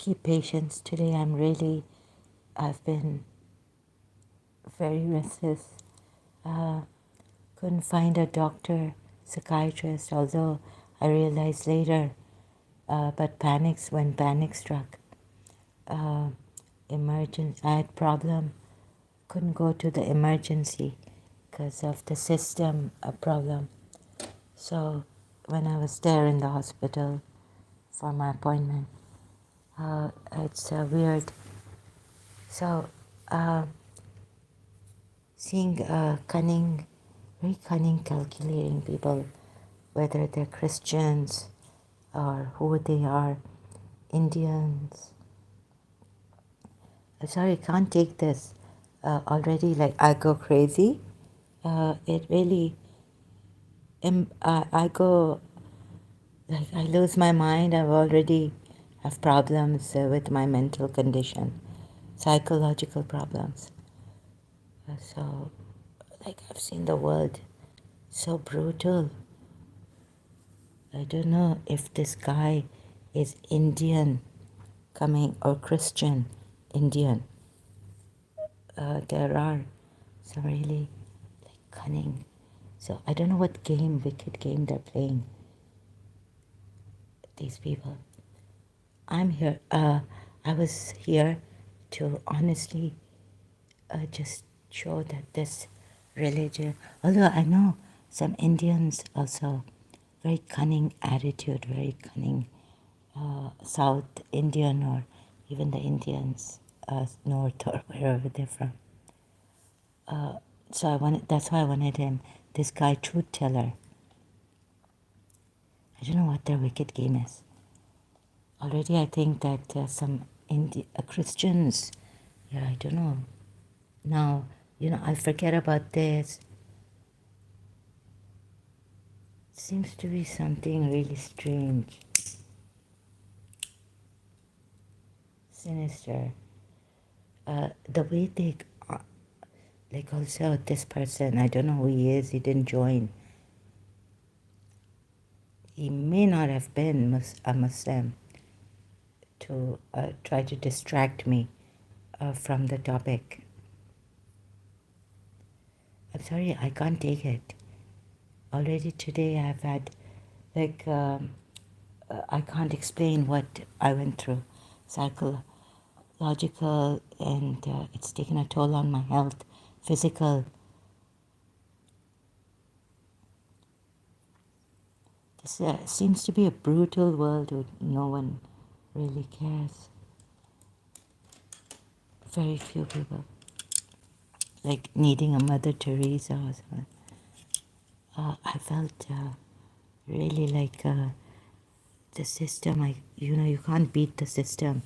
keep patience. Today I've been very restless. Uh, couldn't find a doctor, psychiatrist, although I realized later, but when panic struck, uh, I had problem, couldn't go to the emergency because of the system problem. So when I was there in the hospital for my appointment, it's weird. So uh, seeing very cunning, calculating people, whether they're Christians or who they are, Indians. I'm sorry, I can't take this. Already, like, I go crazy. It really, I go, like, I lose my mind. I've already have problems with my mental condition, psychological problems. So, like, I've seen the world so brutal. I don't know if this guy is Indian coming or Christian Indian. There are some really like cunning. So I don't know what game, wicked game they're playing, these people. I'm here. I was here to honestly just show that this religion, although I know some Indians also, very cunning attitude, very cunning South Indian or even the Indians, North or wherever they're from. So that's why I wanted him, this guy, truth teller. I don't know what their wicked game is. Already I think that some Christians, yeah, I don't know. Now, I forget about this. Seems to be something really strange, sinister. The way they, like also this person, I don't know who he is, he didn't join. He may not have been a Muslim to try to distract me from the topic. I'm sorry, I can't take it. Already today I've had, like, I can't explain what I went through. Psychological, and it's taken a toll on my health, physical. This seems to be a brutal world where no one really cares. Very few people. Like needing a Mother Teresa or something. I felt really like the system. You can't beat the system,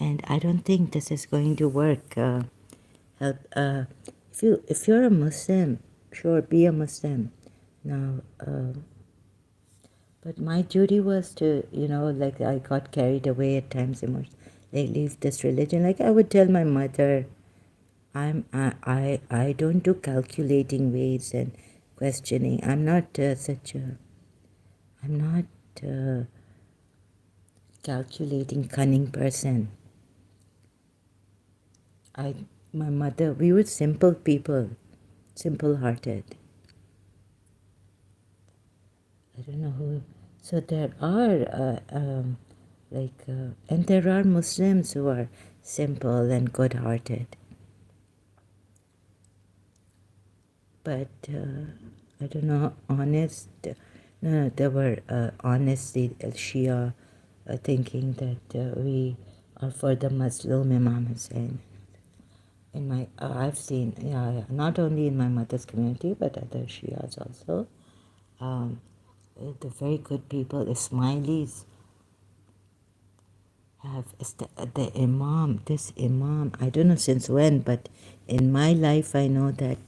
and I don't think this is going to work. Help. If you're a Muslim, sure, be a Muslim. Now, but my duty was to, like, I got carried away at times. They leave this religion. Like I would tell my mother, I don't do calculating ways and questioning. I'm not I'm not a calculating, cunning person. My mother, we were simple people, simple-hearted. I don't know who. So there are and there are Muslims who are simple and good-hearted. But I don't know, honest. No, there were honestly Shia thinking that we are for the Muslim Imam Hussein. I've seen, yeah, not only in my mother's community, but other Shias also. The very good people, Ismailis, have the Imam, this Imam, I don't know since when, but in my life I know that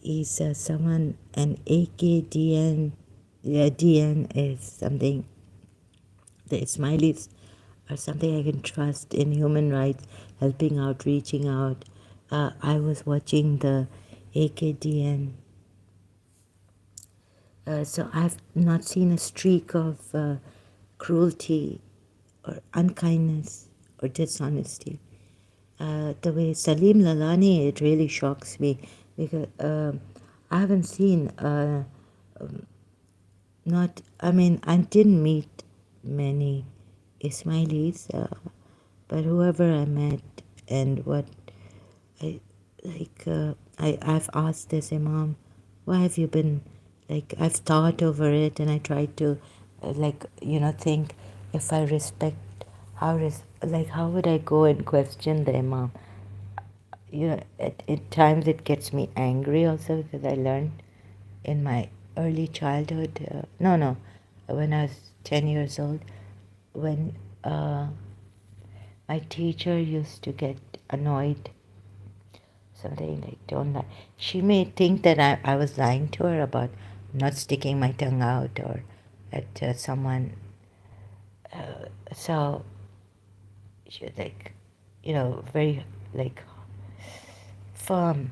he's someone, an AKDN, yeah, DN is something, the Ismailis are something I can trust in human rights, helping out, reaching out. I was watching the AKDN, so I've not seen a streak of cruelty or unkindness or dishonesty. The way Salim Lalani, it really shocks me because I haven't seen, not, I mean, I didn't meet many Ismailis, but whoever I met and what I like, I've asked this Imam, why have you been, like, I've thought over it and I try to, like, think if I respect, how would I go and question the Imam? At times it gets me angry also because I learned in my early childhood, no, when I was 10 years old, when my teacher used to get annoyed, something like, don't lie. She may think that I was lying to her about not sticking my tongue out or at someone. So she was like, very like firm.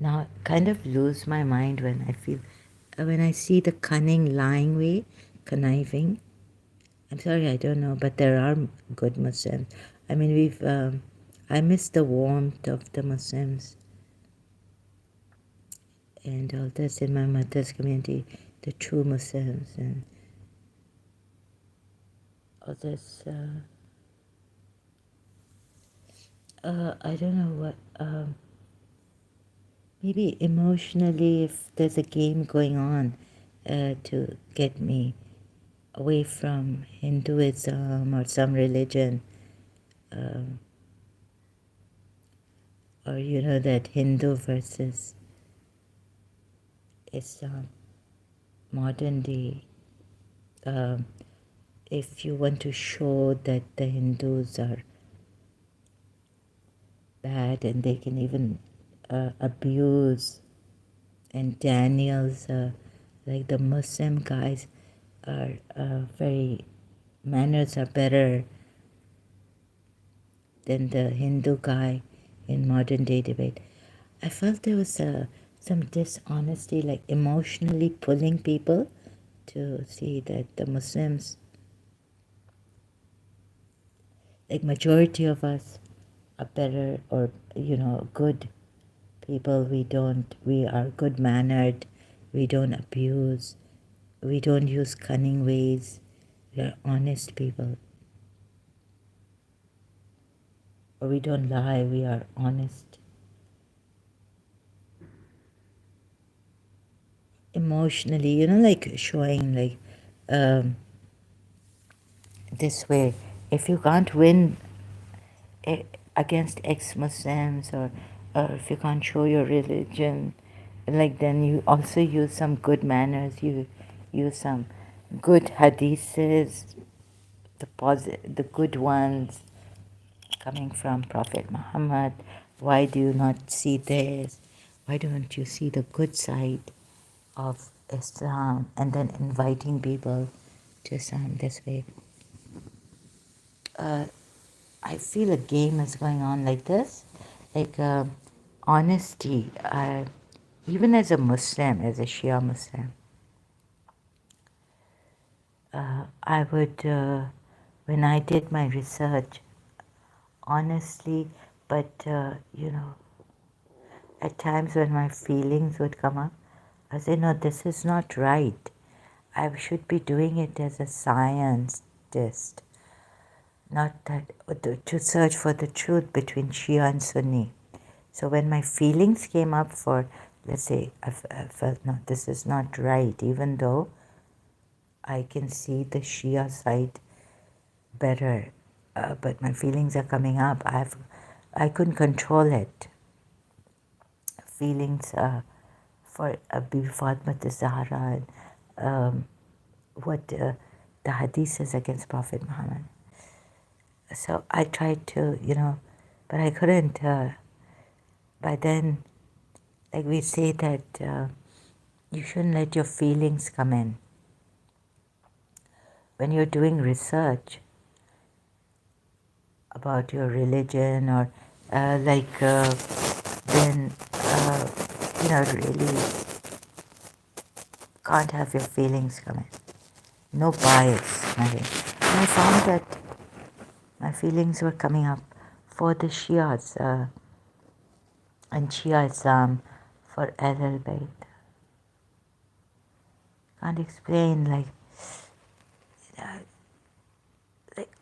Now, kind of lose my mind when I see the cunning, lying way, conniving. I'm sorry, I don't know, but there are good Muslims. I mean, I miss the warmth of the Muslims and all this in my mother's community, the true Muslims and all this. I don't know what. Maybe emotionally, if there's a game going on to get me away from Hinduism or some religion, um, or that Hindu versus Islam, modern day. Um, if you want to show that the Hindus are bad and they can even abuse, and Daniel's, like the Muslim guys are very, manners are better than the Hindu guy in modern day debate. I felt there was some dishonesty, like emotionally pulling people to see that the Muslims, like majority of us, are better or good people. We are good mannered, we don't abuse, we don't use cunning ways, we are honest people, or we don't lie, we are honest. Emotionally, like showing like this way, if you can't win against ex-Muslims, or if you can't show your religion, like then you also use some good manners, you use some good hadiths, the good ones coming from Prophet Muhammad. Why do you not see this? Why don't you see the good side of Islam, and then inviting people to Islam this way? I feel a game is going on like this, like honesty. Even as a Muslim, as a Shia Muslim, I would, when I did my research, honestly, but at times when my feelings would come up, I say, no, this is not right. I should be doing it as a scientist, not that to search for the truth between Shia and Sunni. So when my feelings came up for, let's say, I felt, no, this is not right, even though I can see the Shia side better, but my feelings are coming up. I couldn't control it. Feelings for Bibi Fatma Zahra and what the hadith says against Prophet Muhammad. So I tried to, but I couldn't. By then, like we say that you shouldn't let your feelings come in. When you're doing research about your religion or then really can't have your feelings come in. No bias, nothing. I found that my feelings were coming up for the Shias and Shia Islam for Ahl Bayt. Can't explain, uh,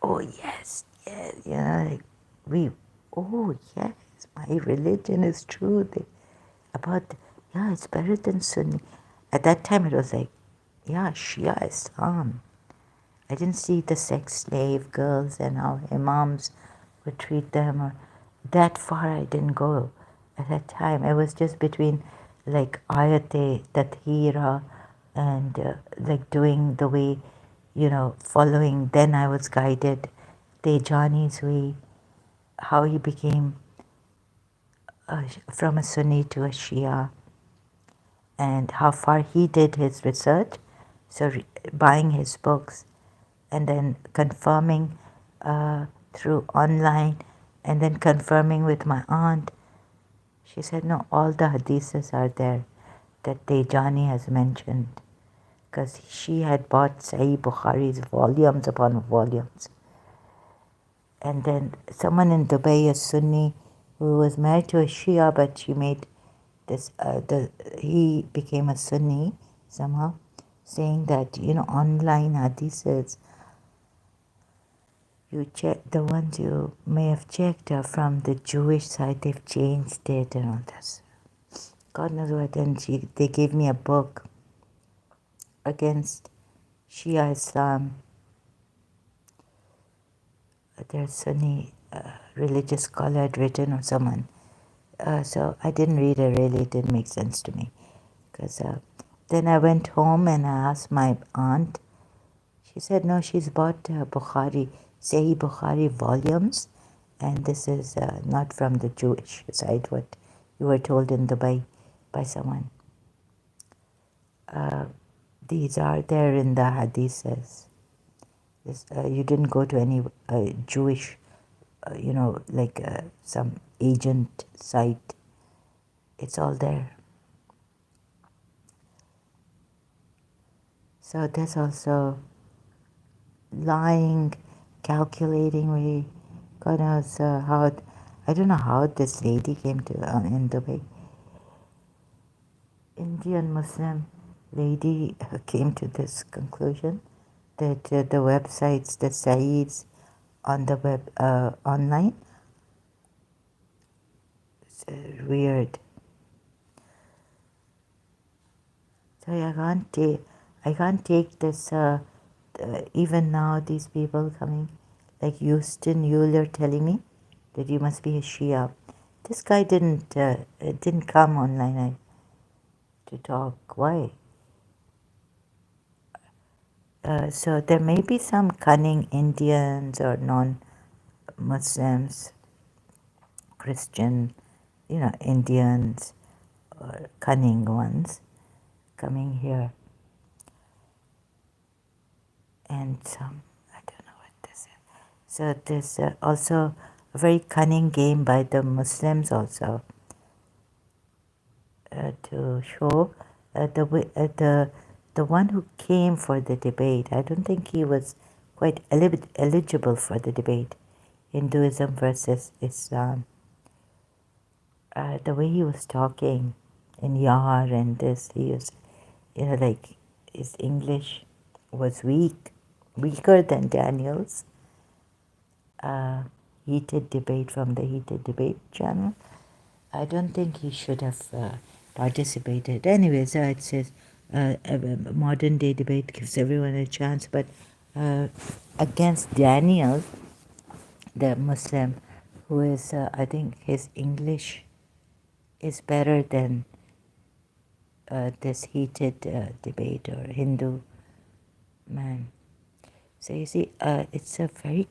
oh yes, yes, like we, oh yes, my religion is true. About, yeah, it's better than Sunni. At that time, it was like, yeah, Shia Islam. I didn't see the sex slave girls and how imams would treat them. Or that far I didn't go at that time. It was just between like ayate, tathira, and like doing the way, following. Then I was guided Tejani's way, how he became from a Sunni to a Shia, and how far he did his research. So buying his books and then confirming through online and then confirming with my aunt. She said, no, all the hadiths are there that Tejani has mentioned, because she had bought Sahih Bukhari's volumes upon volumes. And then someone in Dubai, a Sunni, who was married to a Shia, but she made this, he became a Sunni somehow, saying that, online hadiths, you check the ones you may have checked are from the Jewish side. They've changed it and all this. God knows what. And they gave me a book against Shia Islam. There's Sunni religious scholar had written, or someone. So I didn't read it really. It didn't make sense to me. Because then I went home and I asked my aunt. She said, no, she's bought Bukhari, Sahih Bukhari volumes, and this is not from the Jewish side, what you were told in Dubai by someone. These are there in the hadiths. You didn't go to any Jewish, like some agent site. It's all there. So there's also lying, calculating. God knows how. I don't know how this lady came to in Dubai. Indian Muslim lady came to this conclusion that the websites, the sites on the web online, it's weird. So I can't take this. Even now, these people coming, like Houston Euler telling me that you must be a Shia. This guy didn't come online to talk. Why? So there may be some cunning Indians or non-Muslims, Christian, Indians or cunning ones coming here. And some, I don't know what this is. So there's also a very cunning game by the Muslims also to show the one who came for the debate. I don't think he was quite eligible for the debate. Hinduism versus Islam. The way he was talking in Yar and this, he was, like his English was weaker than Daniel's. Heated debate from the Heated Debate channel. I don't think he should have participated. Anyways, it says a modern day debate gives everyone a chance, but against Daniel, the Muslim, who is, I think his English is better than this heated debate or Hindu man. So you see, it's a very,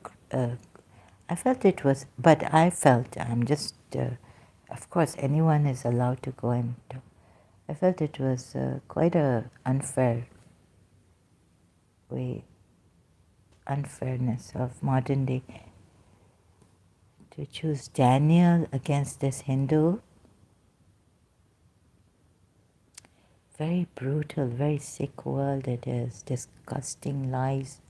I felt it was, but I felt, I'm just, of course, anyone is allowed to go and talk. I felt it was quite a unfairness of modern day to choose Daniel against this Hindu. Very brutal, very sick world it is, disgusting lies.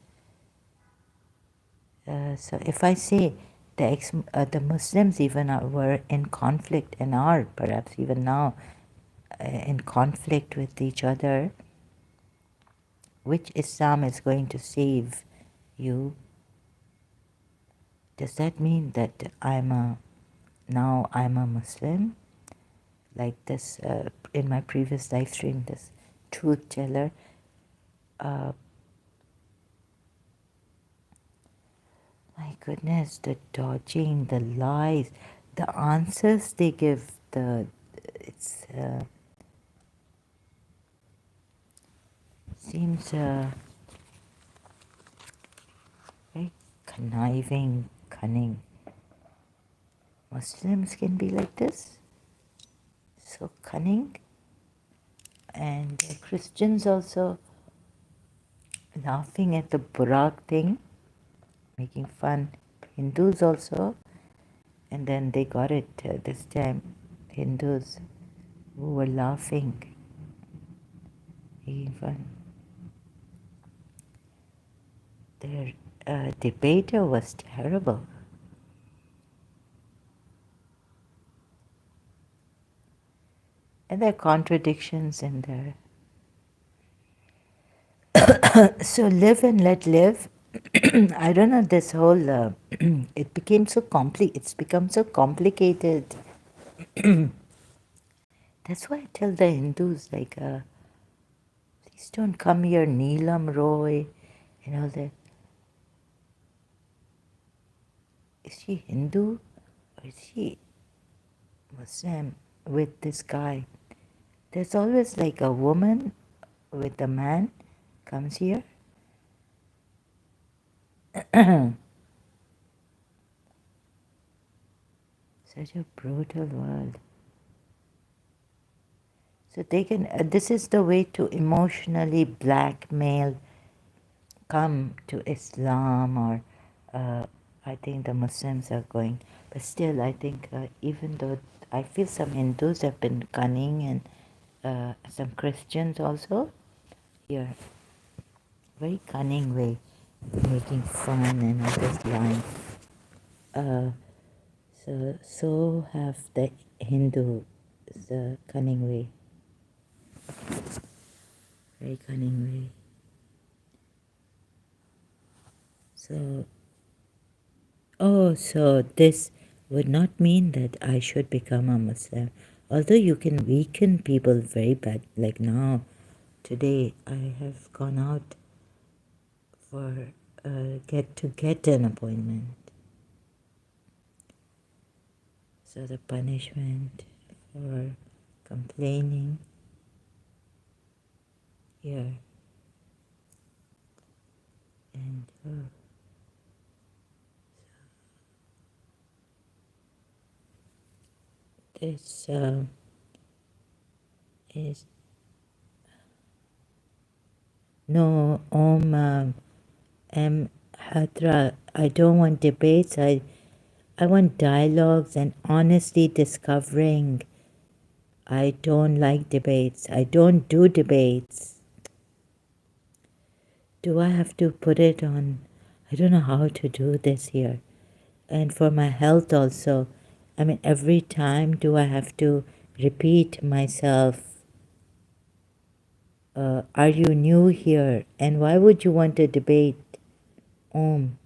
So if I say the Muslims even were in conflict and are perhaps even now in conflict with each other, which Islam is going to save you? Does that mean that now I'm a Muslim? Like this, in my previous live stream, this truth teller, uh, my goodness, the dodging, the lies, the answers they give, it's seems very conniving, cunning. Muslims can be like this, so cunning, and Christians also laughing at the Burak thing, making fun. Hindus also, and then they got it this time. Hindus who were laughing, making fun. Their debater was terrible. And there are contradictions in there. So live and let live. I don't know, this whole, it became so it's become so complicated. That's why I tell the Hindus, like, please don't come here, Neelam Roy, you know, is she Hindu or is she Muslim with this guy? There's always like a woman with a man comes here. Such a brutal world. So they can, this is the way to emotionally blackmail, come to Islam, or I think the Muslims are going. But still, I think even though I feel some Hindus have been cunning, and some Christians also, here, very cunning way, making fun and all this line. So have the Hindu, the cunning way, very cunning way. So, oh, so this would not mean that I should become a Muslim. Although you can weaken people very bad. Like now, today, I have gone out for get an appointment. So the punishment for complaining here, and this is no M Hadra. I don't want debates. I want dialogues and honestly discovering. I don't like debates. I don't do debates. Do I have to put it on? I don't know how to do this here. And for my health also, I mean, every time do I have to repeat myself, are you new here? And why would you want a debate? Om.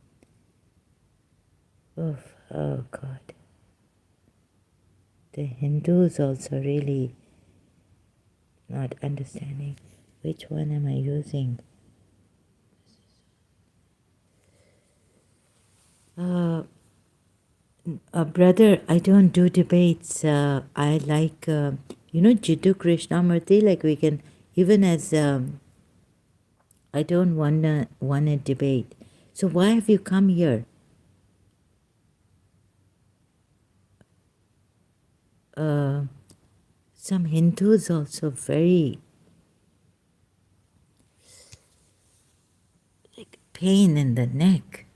Oof, oh God. The Hindus also really not understanding. Which one am I using? Brother, I don't do debates. I like, Jiddu Krishnamurti, like we can, even as, I don't wanna debate. So why have you come here? Some Hindus also very, like, pain in the neck.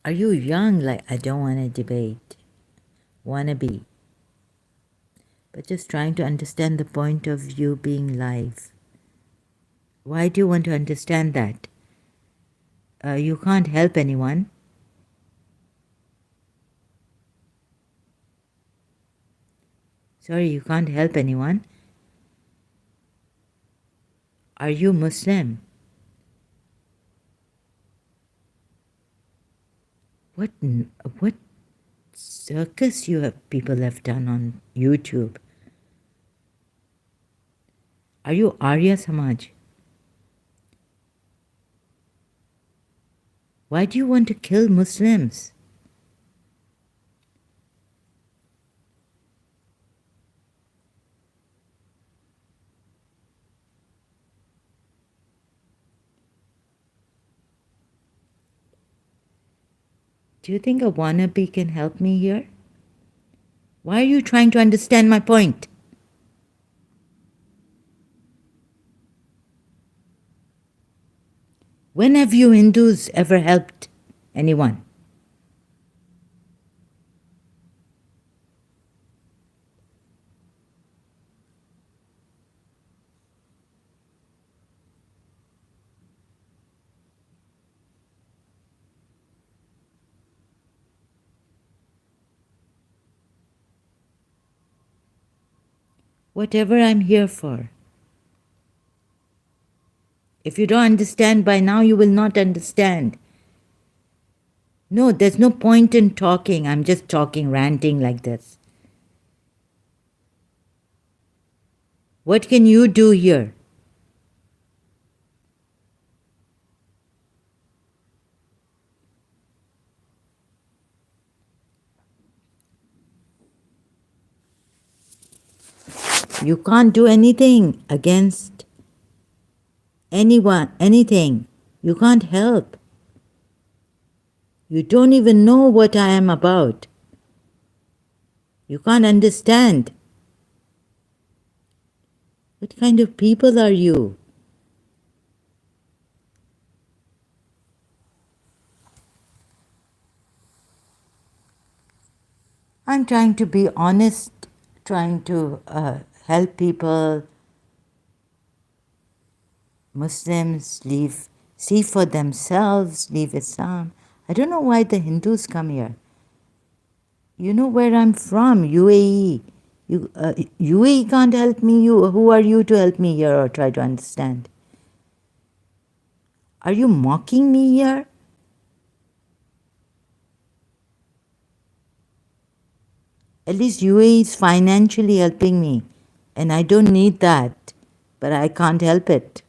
Are you young? Like, I don't want to debate. Wanna be. But just trying to understand the point of view being live. Why do you want to understand that? You can't help anyone. Sorry, you can't help anyone. Are you Muslim? What circus people have done on YouTube? Are you Arya Samaj? Why do you want to kill Muslims? Do you think a wannabe can help me here? Why are you trying to understand my point? When have you Hindus ever helped anyone? Whatever I'm here for. If you don't understand by now, you will not understand. No, there's no point in talking. I'm just talking, ranting like this. What can you do here? You can't do anything against anyone, anything. You can't help. You don't even know what I am about. You can't understand. What kind of people are you? I'm trying to be honest, trying to help people, Muslims, see for themselves, leave Islam. I don't know why the Hindus come here. You know where I'm from, UAE. UAE can't help me. Who are you to help me here or try to understand? Are you mocking me here? At least UAE is financially helping me, and I don't need that, but I can't help it.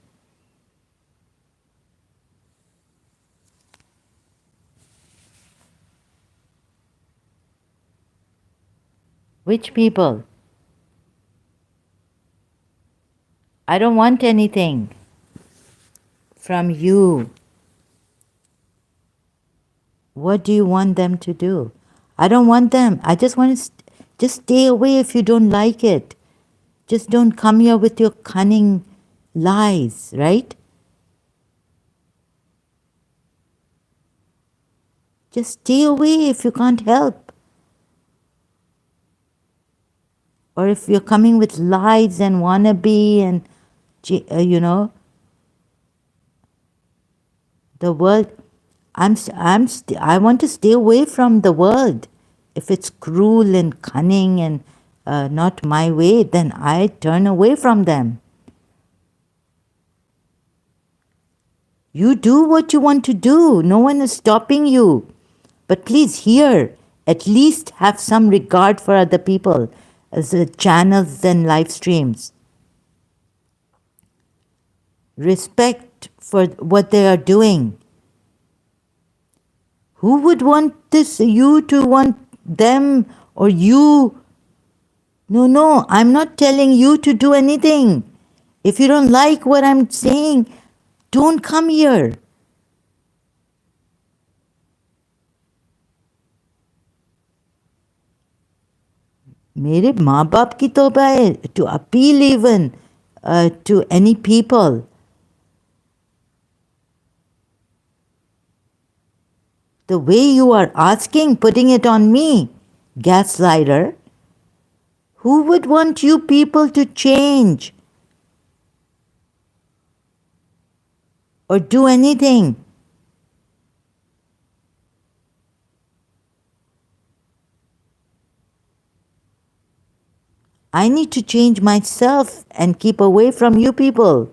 Which people? I don't want anything from you. What do you want them to do? I don't want them. I just want to just stay away if you don't like it. Just don't come here with your cunning lies, right? Just stay away if you can't help. Or if you're coming with lies and wannabe and, the world, I want to stay away from the world. If it's cruel and cunning and not my way, then I turn away from them. You do what you want to do. No one is stopping you. But please, here, at least have some regard for other people as channels and live streams. Respect for what they are doing. Who would want this, you to want them or you? No, I'm not telling you to do anything. If you don't like what I'm saying, don't come here. मेरे माँ बाप की तौबा है to appeal even to any people. The way you are asking, putting it on me, gaslighter. Who would want you people to change? or do anything. I need to change myself and keep away from you people.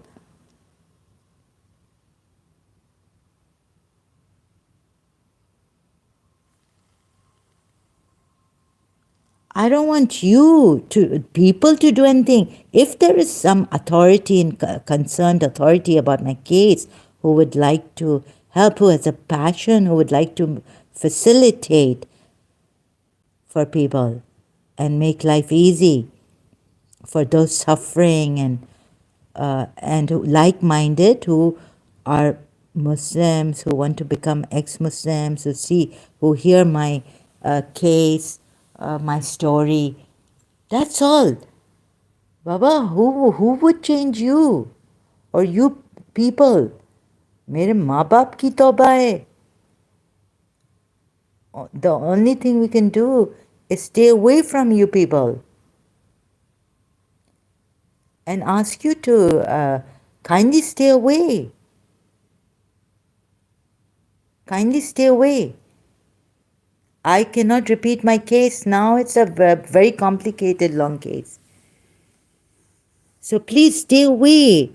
I don't want people to do anything. If there is some authority and concerned authority about my case who would like to help, who has a passion, who would like to facilitate for people and make life easy for those suffering and like-minded who are Muslims, who want to become ex-Muslims, who hear my case, my story. That's all. Baba, who would change you? Or you people? मेरे माँ बाप की तौबा है. The only thing we can do is stay away from you people and ask you to kindly stay away. Kindly stay away. I cannot repeat my case now. It's a very complicated, long case. So please stay away.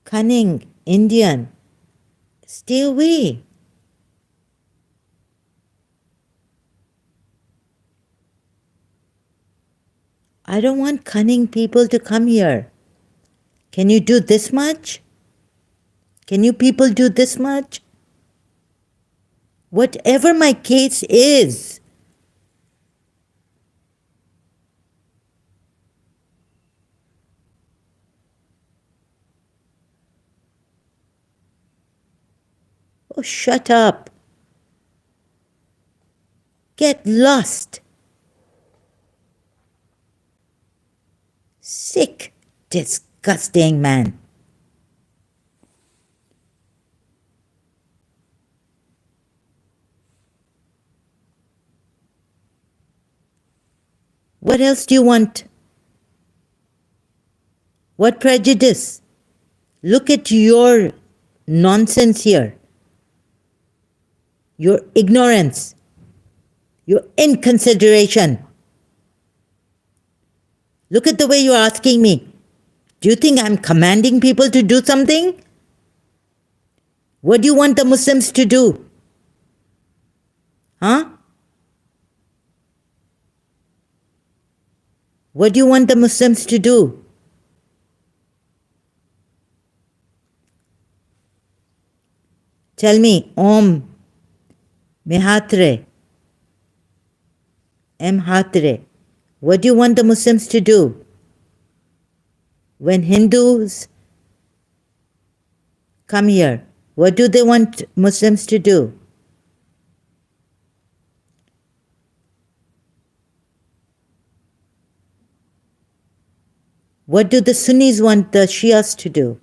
Cunning, Indian, stay away. I don't want cunning people to come here. Can you do this much? Can you people do this much? Whatever my case is, oh, shut up. Get lost. Sick, disgusting man. What else do you want? What prejudice? Look at your nonsense here. Your ignorance. Your inconsideration. Look at the way you're asking me. Do you think I'm commanding people to do something? What do you want the Muslims to do? Huh? What do you want the Muslims to do? Tell me, Om, Mehatre, Mhatre. What do you want the Muslims to do? When Hindus come here, what do they want Muslims to do? What do the Sunnis want the Shias to do?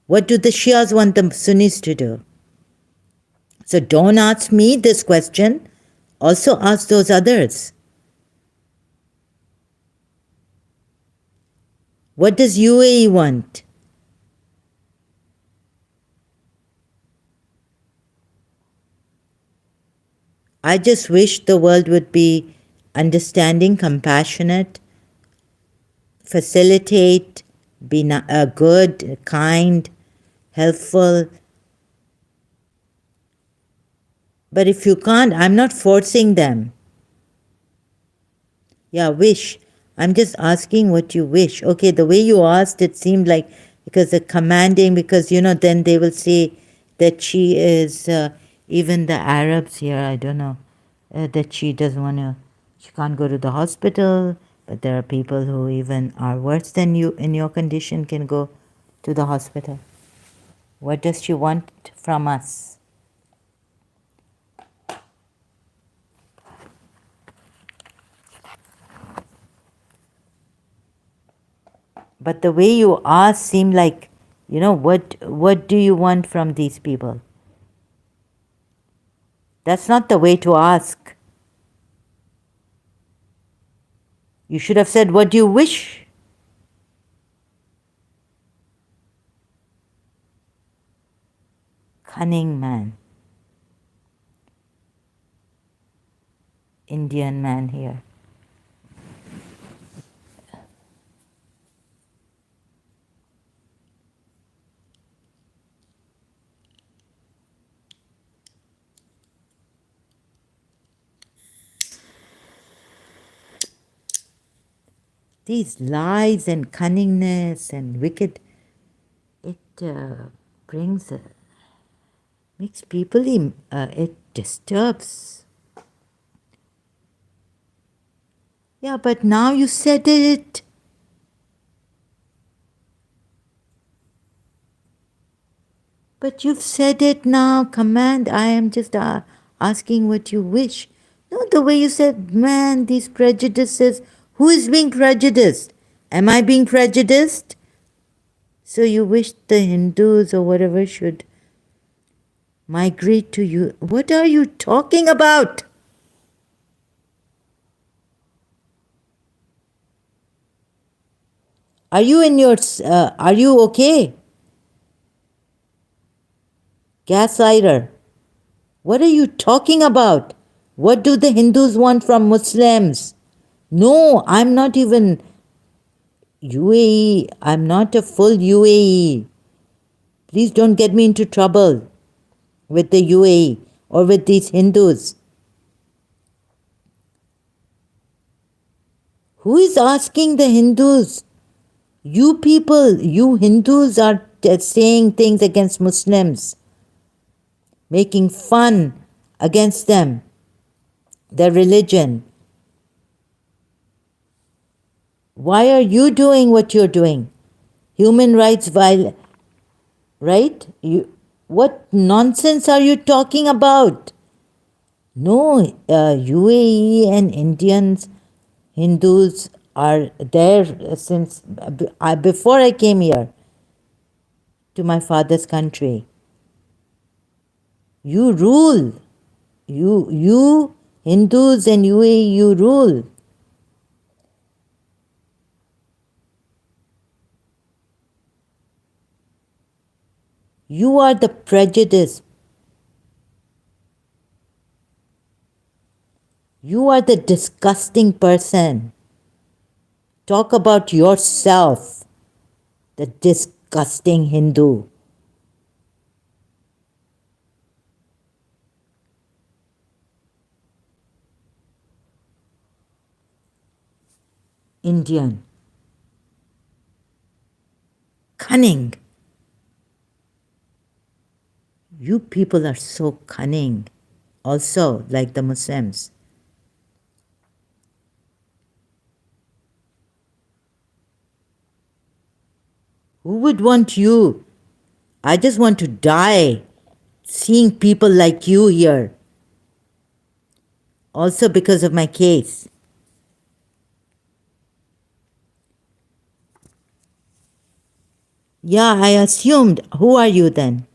What do the Shias want the Sunnis to do? So don't ask me this question. Also ask those others. What does UAE want? I just wish the world would be understanding, compassionate, facilitate, be good, kind, helpful. But if you can't, I'm not forcing them. Yeah, wish. I'm just asking what you wish. Okay, the way you asked, it seemed like because the commanding, because, then they will say that she is, even the Arabs here, I don't know, that she can't go to the hospital, but there are people who even are worse than you in your condition can go to the hospital. What does she want from us? But the way you ask seemed like, what do you want from these people? That's not the way to ask. You should have said, what do you wish? Cunning man. Indian man here. These lies and cunningness and wicked, it brings, makes people, it disturbs. Yeah, but now you said it. But you've said it now, command. I am just asking what you wish. No, the way you said, man, these prejudices. Who is being prejudiced? Am I being prejudiced? So you wish the Hindus or whatever should migrate to you. What are you talking about? Are you in your, are you okay? Gaslighter. What are you talking about? What do the Hindus want from Muslims? No, I'm not even UAE. I'm not a full UAE. Please don't get me into trouble with the UAE or with these Hindus. Who is asking the Hindus? You people, you Hindus are saying things against Muslims, making fun against them, their religion. Why are you doing what you're doing? Human rights right? What nonsense are you talking about? No, UAE and Indians, Hindus are there since before I came here to my father's country. You rule. You Hindus and UAE, you rule. You are the prejudice. You are the disgusting person. Talk about yourself, the disgusting Hindu. Indian. Cunning. You people are so cunning. Also, like the Muslims. Who would want you? I just want to die seeing people like you here. Also because of my case. Yeah, I assumed. Who are you then?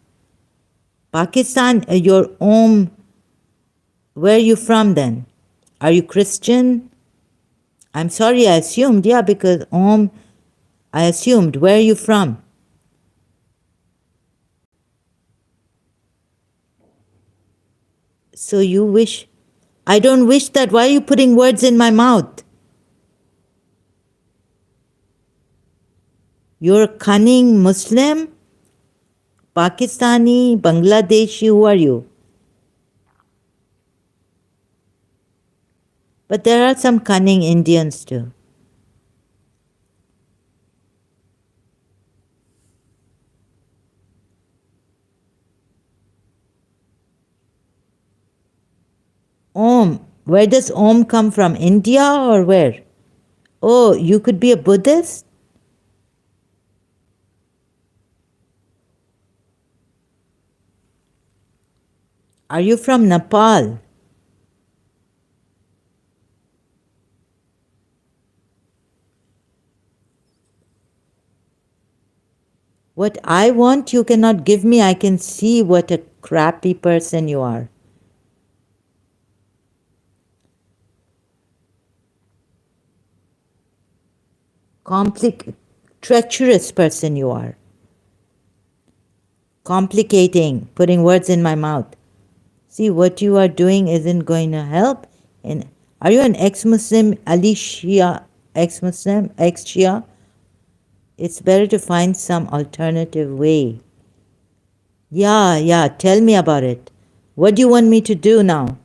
Pakistan, your where are you from then? Are you Christian? I'm sorry, I assumed. Yeah, because I assumed. Where are you from? So you wish. I don't wish that. Why are you putting words in my mouth? You're a cunning Muslim? Pakistani, Bangladeshi, who are you? But there are some cunning Indians too. Where does Om come from? India or where? Oh, you could be a Buddhist? Are you from Nepal? What I want, you cannot give me. I can see what a crappy person you are. treacherous person you are. Complicating, putting words in my mouth. See, what you are doing isn't going to help. And are you an ex-Muslim, Ali Shia, ex-Muslim, ex-Shia? It's better to find some alternative way. Yeah, tell me about it. What do you want me to do now?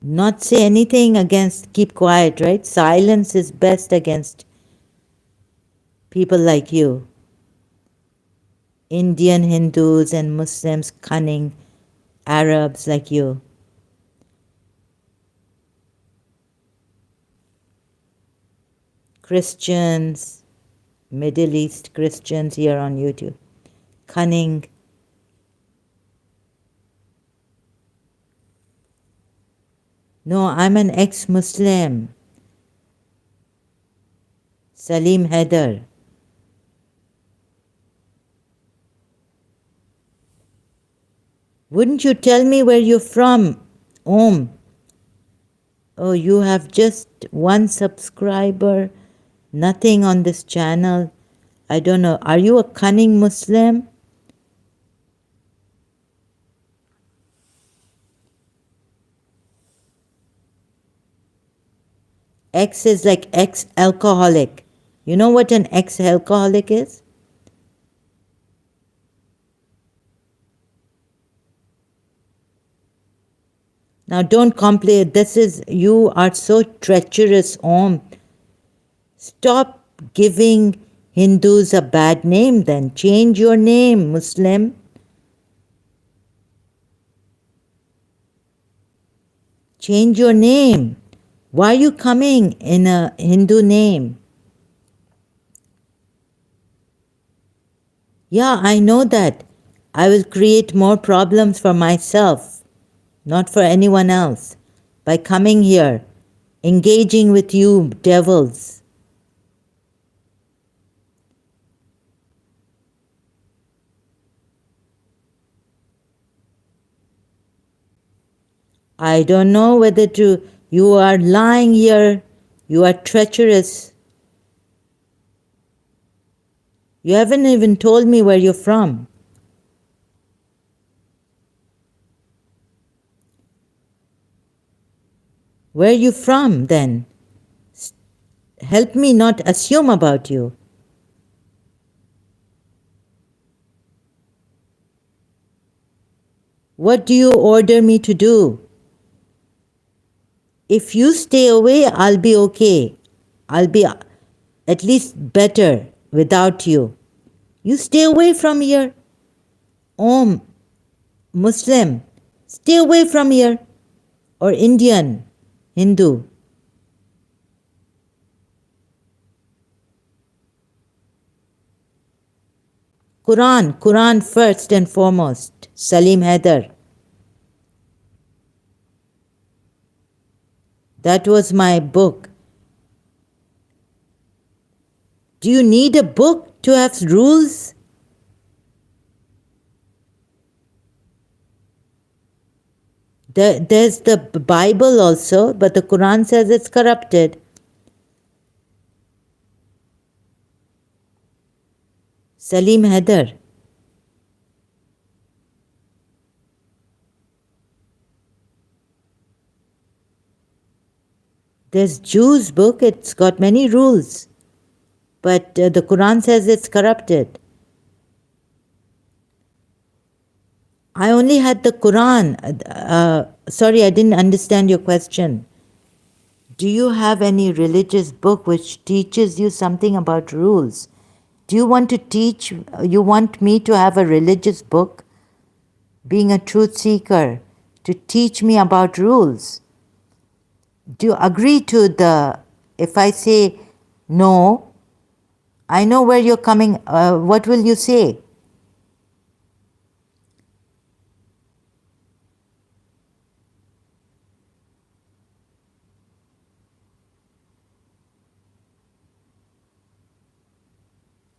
Not say anything against, keep quiet, right? Silence is best against people like you. Indian Hindus and Muslims, cunning Arabs like you. Christians, Middle East Christians here on YouTube. Cunning. No, I'm an ex-Muslim. Salim Haider. Wouldn't you tell me where you're from, Om? Oh, you have just one subscriber, nothing on this channel. I don't know. Are you a cunning Muslim? Ex is like ex-alcoholic. You know what an ex-alcoholic is? Now don't complain. You are so treacherous, Om. Stop giving Hindus a bad name then. Change your name, Muslim. Change your name. Why are you coming in a Hindu name? Yeah, I know that. I will create more problems for myself, not for anyone else, by coming here, engaging with you devils. I don't know whether you are lying here, you are treacherous. You haven't even told me where you're from. Where are you from then? Help me not assume about you. What do you order me to do? If you stay away, I'll be okay. I'll be at least better without you. You stay away from here. Om, Muslim, stay away from here. Or Indian, Hindu. Quran first and foremost. Salim Haider. That was my book. Do you need a book to have rules? There's the Bible also, but the Quran says it's corrupted. Salim Haider. There's Jews' book, it's got many rules, but the Quran says it's corrupted. I only had the Quran. Sorry, I didn't understand your question. Do you have any religious book which teaches you something about rules? Do you want me to have a religious book, being a truth seeker, to teach me about rules? Do you agree to if I say no, I know where you're coming, what will you say?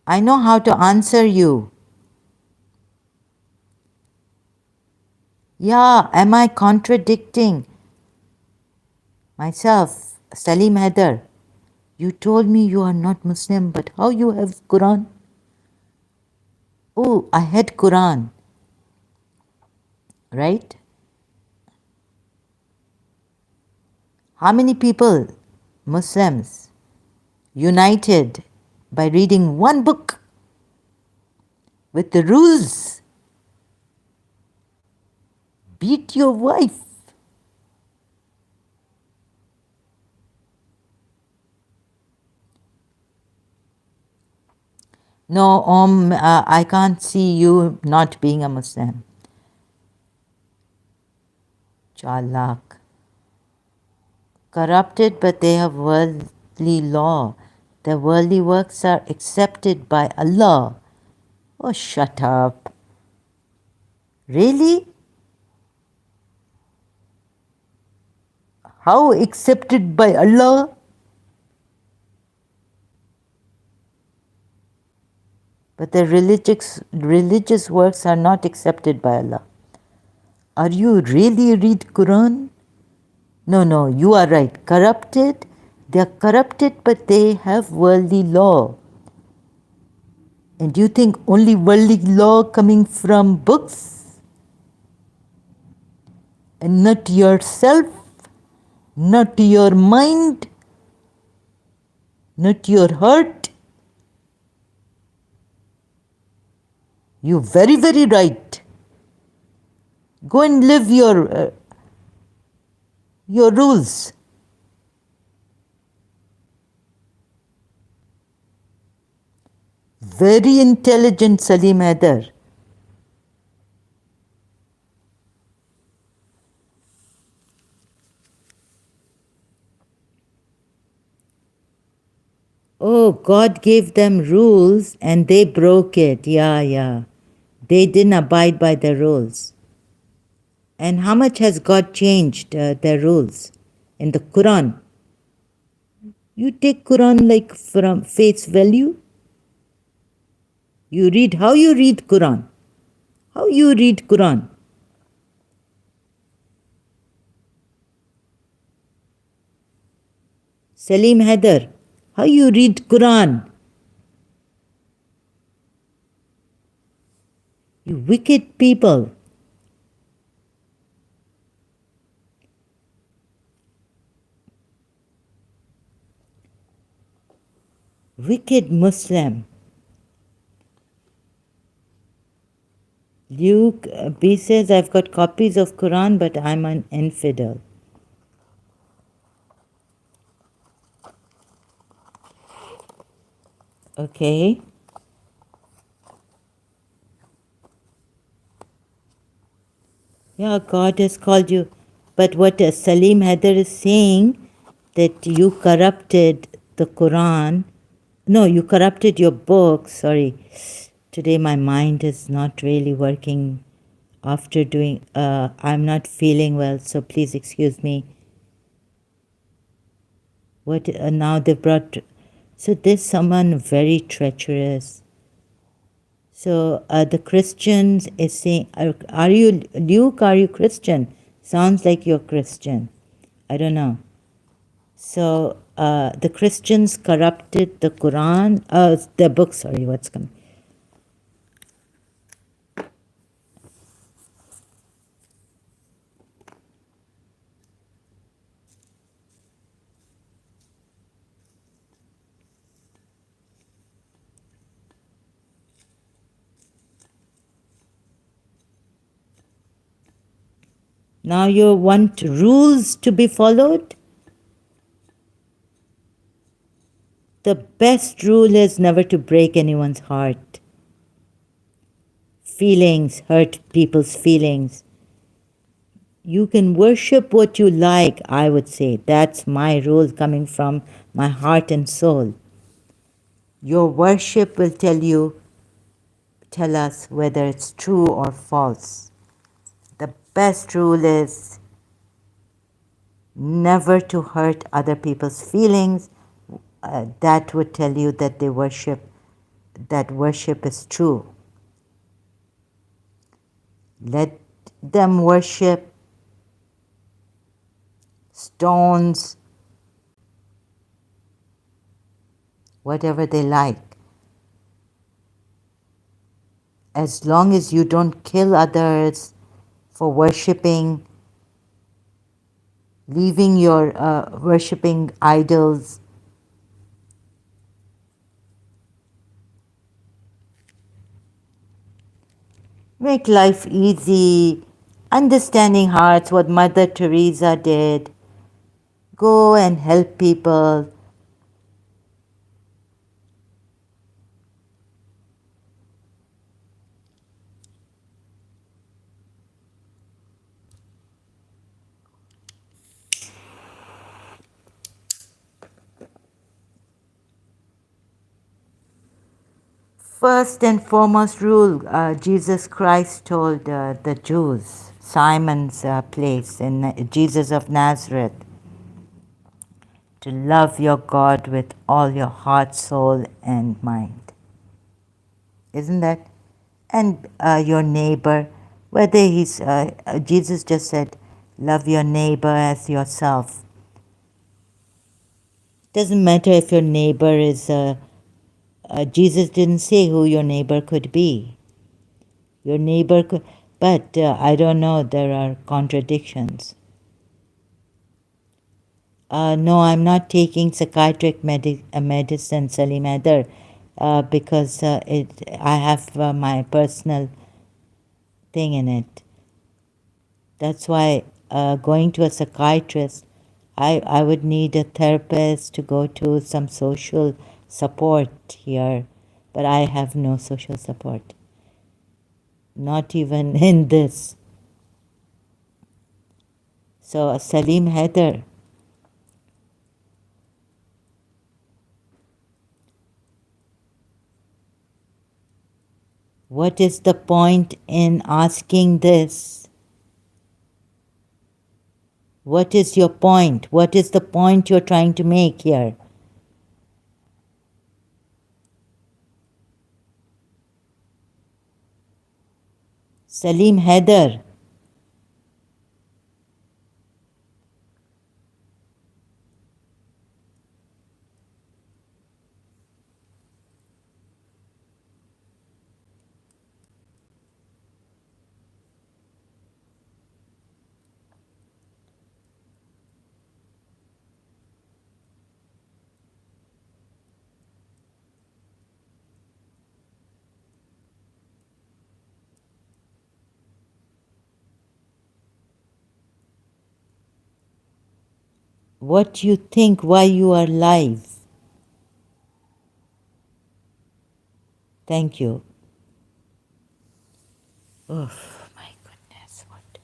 I know how to answer you. Yeah, am I contradicting? Myself, Salim Haider, you told me you are not Muslim, but how you have Quran? Oh, I had Quran, right? How many people, Muslims, united by reading one book with the rules? Beat your wife. No, I can't see you not being a Muslim. Chalak. Corrupted, but they have worldly law. Their worldly works are accepted by Allah. Oh, shut up. Really? How accepted by Allah? But the religious works are not accepted by Allah. Are you really read Quran? No, you are right. Corrupted, they are corrupted, but they have worldly law. And do you think only worldly law coming from books? And not yourself, not your mind, not your heart? You're very, very right. Go and live your rules. Very intelligent, Salim Haider. Oh, God gave them rules and they broke it. Yeah. They didn't abide by the rules. And how much has God changed their rules in the Quran? You take Quran like from face value. You read how you read Quran. How you read Quran? Salim Haider, how you read Quran? You wicked people. Wicked Muslim. Luke B says, I've got copies of Quran, but I'm an infidel. Okay. Yeah, God has called you. But what Salim Haider is saying, that you corrupted the Quran. No, you corrupted your book. Sorry. Today my mind is not really working after doing, I'm not feeling well, so please excuse me. What, now they brought, so there's someone very treacherous. So the Christians is saying, are you, Luke, are you Christian? Sounds like you're Christian. I don't know. So the Christians corrupted the Quran, the book, sorry, what's coming? Now you want rules to be followed? The best rule is never to break anyone's heart. Feelings, hurt people's feelings. You can worship what you like, I would say. That's my rule coming from my heart and soul. Your worship will tell us whether it's true or false. The best rule is never to hurt other people's feelings. That would tell you that that worship is true. Let them worship. stones, whatever they like. As long as you don't kill others for worshipping, leaving your worshipping idols. Make life easy, understanding hearts, what Mother Teresa did. Go and help people. First and foremost rule, Jesus Christ told the Jews, Simon's place in Jesus of Nazareth, to love your God with all your heart, soul, and mind. Isn't that? And your neighbor, whether Jesus just said, love your neighbor as yourself. Doesn't matter if your neighbor is, Jesus didn't say who your neighbor could be. Your neighbor could, but I don't know, there are contradictions. No, I'm not taking psychiatric medicine, Salim Haider, because I have my personal thing in it. That's why going to a psychiatrist, I would need a therapist to go to some social support here, but I have no social support. Not even in this. So Salim Haider, what is the point in asking this? What is your point? What is the point you're trying to make here? Salim Haider, what you think why you are alive? Thank you. Oh, my goodness, what?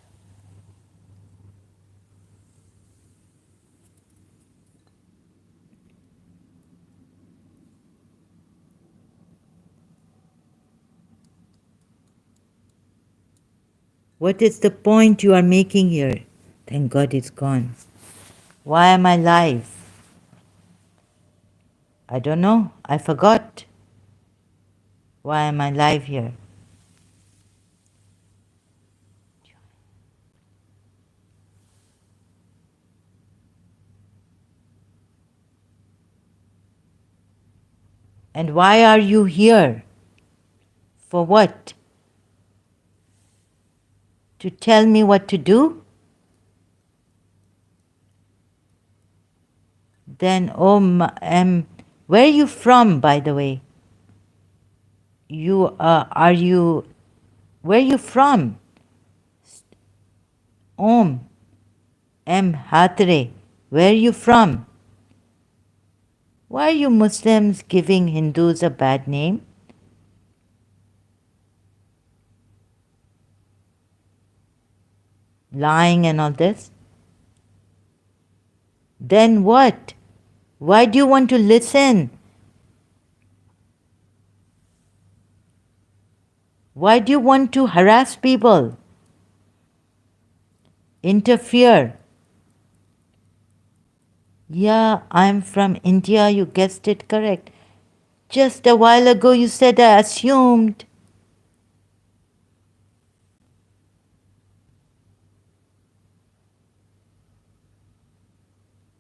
What is the point you are making here? Thank God it's gone. Why am I alive? I don't know. I forgot. Why am I alive here? And why are you here? For what? To tell me what to do? Then, where are you from, by the way? Where are you from? Hatre, where are you from? Why are you Muslims giving Hindus a bad name? Lying and all this? Then what? Why do you want to listen? Why do you want to harass people? Interfere? Yeah, I'm from India, you guessed it correct. Just a while ago you said I assumed.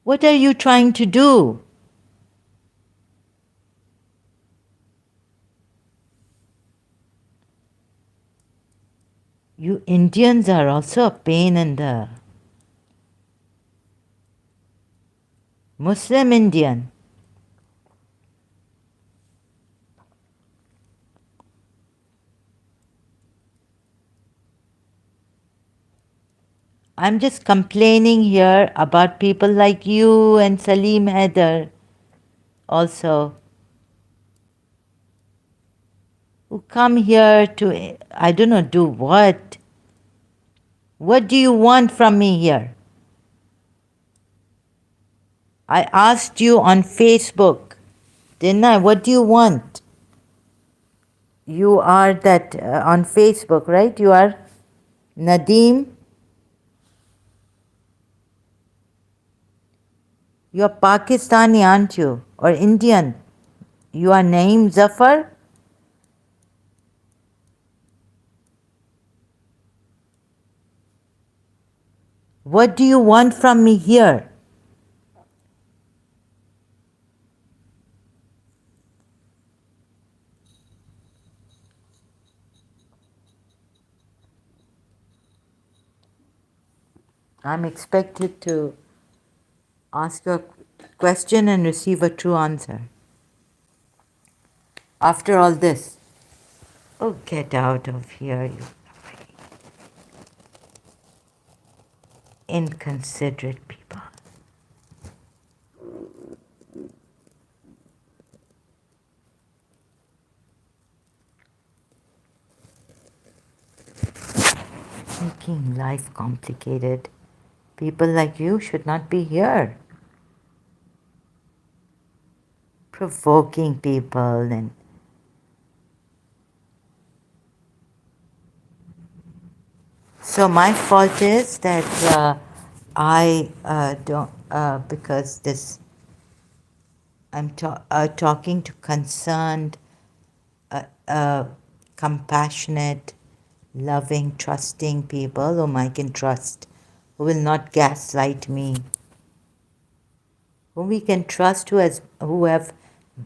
What are you trying to do? You Indians are also a pain in the Muslim Indian. I'm just complaining here about people like you and Salim Haider also, who come here to, I don't know, do what? What do you want from me here? I asked you on Facebook, didn't I? What do you want? You are that on Facebook, right? You are Nadeem. You're Pakistani, aren't you? Or Indian? You are Naeem Zafar? What do you want from me here? I'm expected to ask a question and receive a true answer. After all this, oh, get out of here, you inconsiderate people. Making life complicated. People like you should not be here. Provoking people and so my fault is that I don't because this I'm talking to concerned, compassionate, loving, trusting people whom I can trust, who will not gaslight me, whom we can trust, who have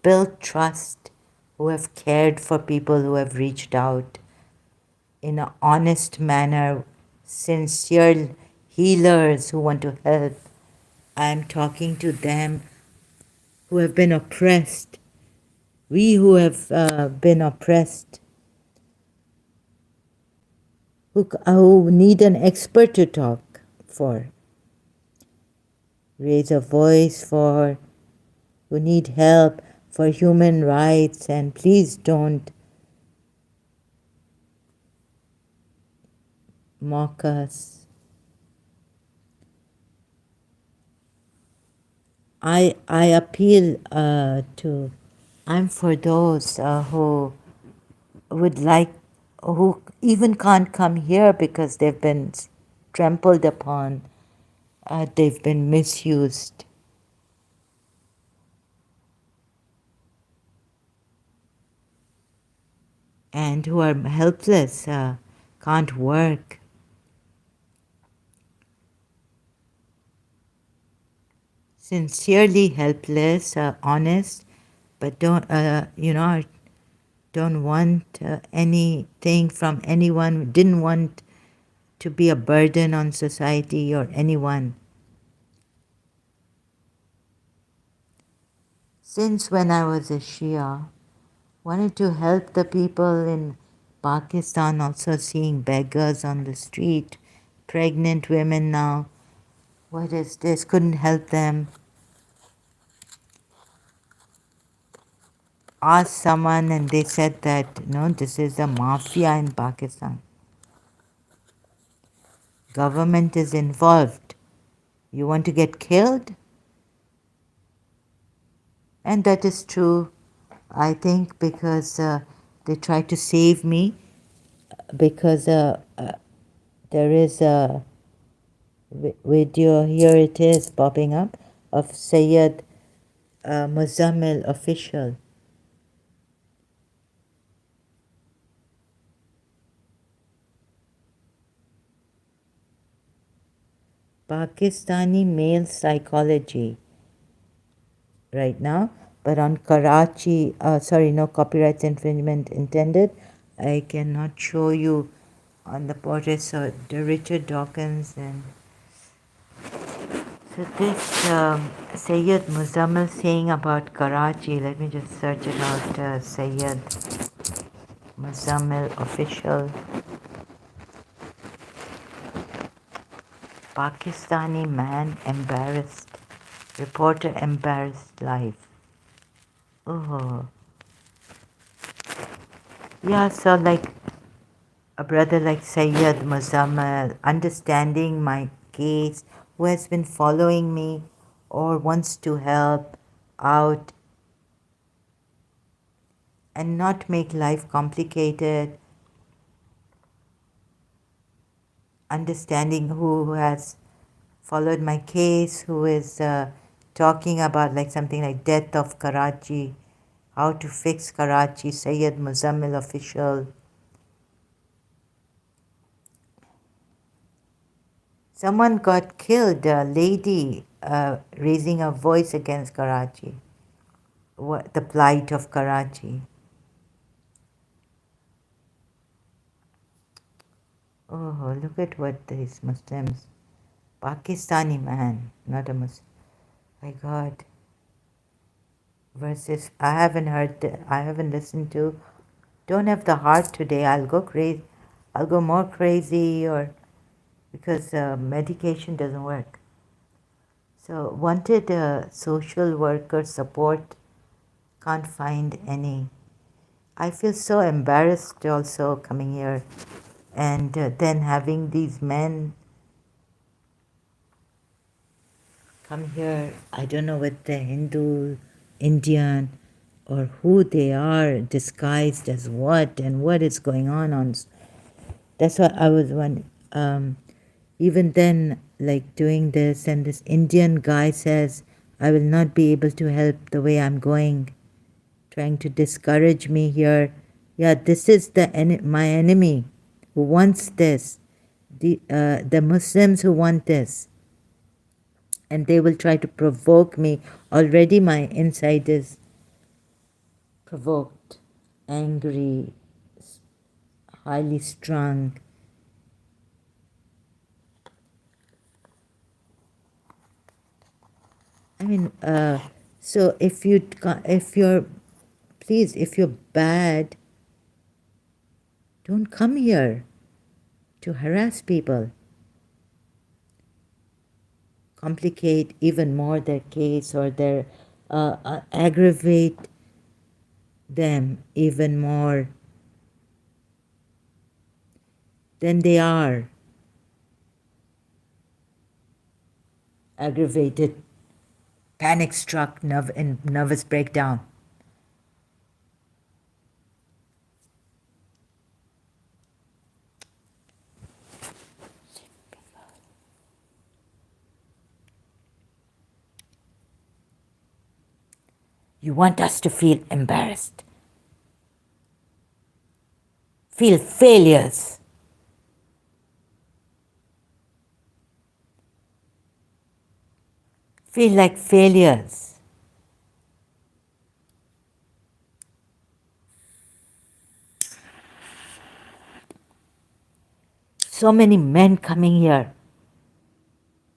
built trust, who have cared for people who have reached out in an honest manner, sincere healers who want to help. I am talking to them who have been oppressed. We who have been oppressed, who need an expert to talk for, raise a voice for, who need help for human rights, and please don't mock us. I appeal to, I'm for those who would like, who even can't come here because they've been trampled upon, they've been misused. And who are helpless, can't work. Sincerely helpless, honest, but don't want anything from anyone, didn't want to be a burden on society or anyone. Since when I was a Shia, wanted to help the people in Pakistan, also seeing beggars on the street, pregnant women now. What is this? Couldn't help them. Asked someone and they said that, no, this is a mafia in Pakistan. Government is involved. You want to get killed? And that is true, I think, because they try to save me, because there is a video, here it is popping up, of Sayyid Muzammil official. Pakistani male psychology right now, but on Karachi, no copyright infringement intended. I cannot show you on the portrait. So the Richard Dawkins and so this Sayyid Muzammil saying about Karachi. Let me just search it out. Sayyid Muzammil official. Pakistani man embarrassed. Reporter embarrassed life. Oh. Yeah, so like a brother like Sayyid Muzammil understanding my case, who has been following me or wants to help out and not make life complicated, understanding who has followed my case, who is talking about like something like death of Karachi, how to fix Karachi, Sayyid Muzammil official. Someone got killed, a lady raising a voice against Karachi, the plight of Karachi. Oh, look at what these Muslims, Pakistani man, not a Muslim. My God. Verses I haven't heard, I haven't listened to. Don't have the heart today. I'll go crazy. I'll go more crazy, or because medication doesn't work. So wanted social worker support. Can't find any. I feel so embarrassed also coming here, and then having these men come here. I don't know what they're Hindu, Indian, or who they are, disguised as what, and what is going on. That's what I was wondering. Even then, like doing this, and this Indian guy says, I will not be able to help the way I'm going, trying to discourage me here. Yeah, this is my enemy who wants this, the Muslims who want this, and they will try to provoke me. Already my inside is provoked, angry, highly strung. I mean, so if if you're bad, don't come here to harass people, complicate even more their case, or aggravate them even more than they are. Aggravated, panic struck, and nervous breakdown. You want us to feel embarrassed, feel failures. Feel like failures. So many men coming here,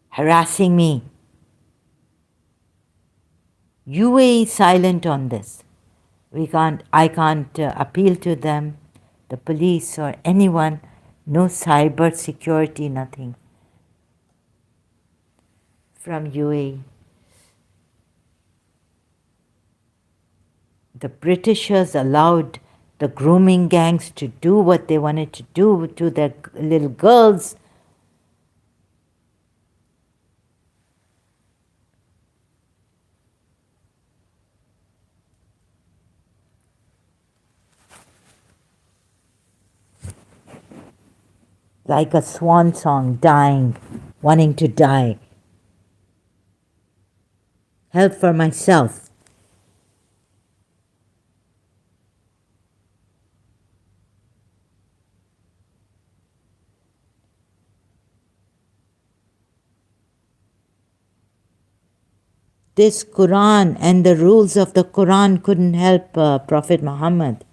harassing me. UAE is silent on this. I can't appeal to them, the police or anyone. No cyber security, nothing from UAE. The Britishers allowed the grooming gangs to do what they wanted to do to their little girls. Like a swan song, dying, wanting to die. Help for myself. this Quran and the rules of the Quran couldn't help Prophet Muhammad.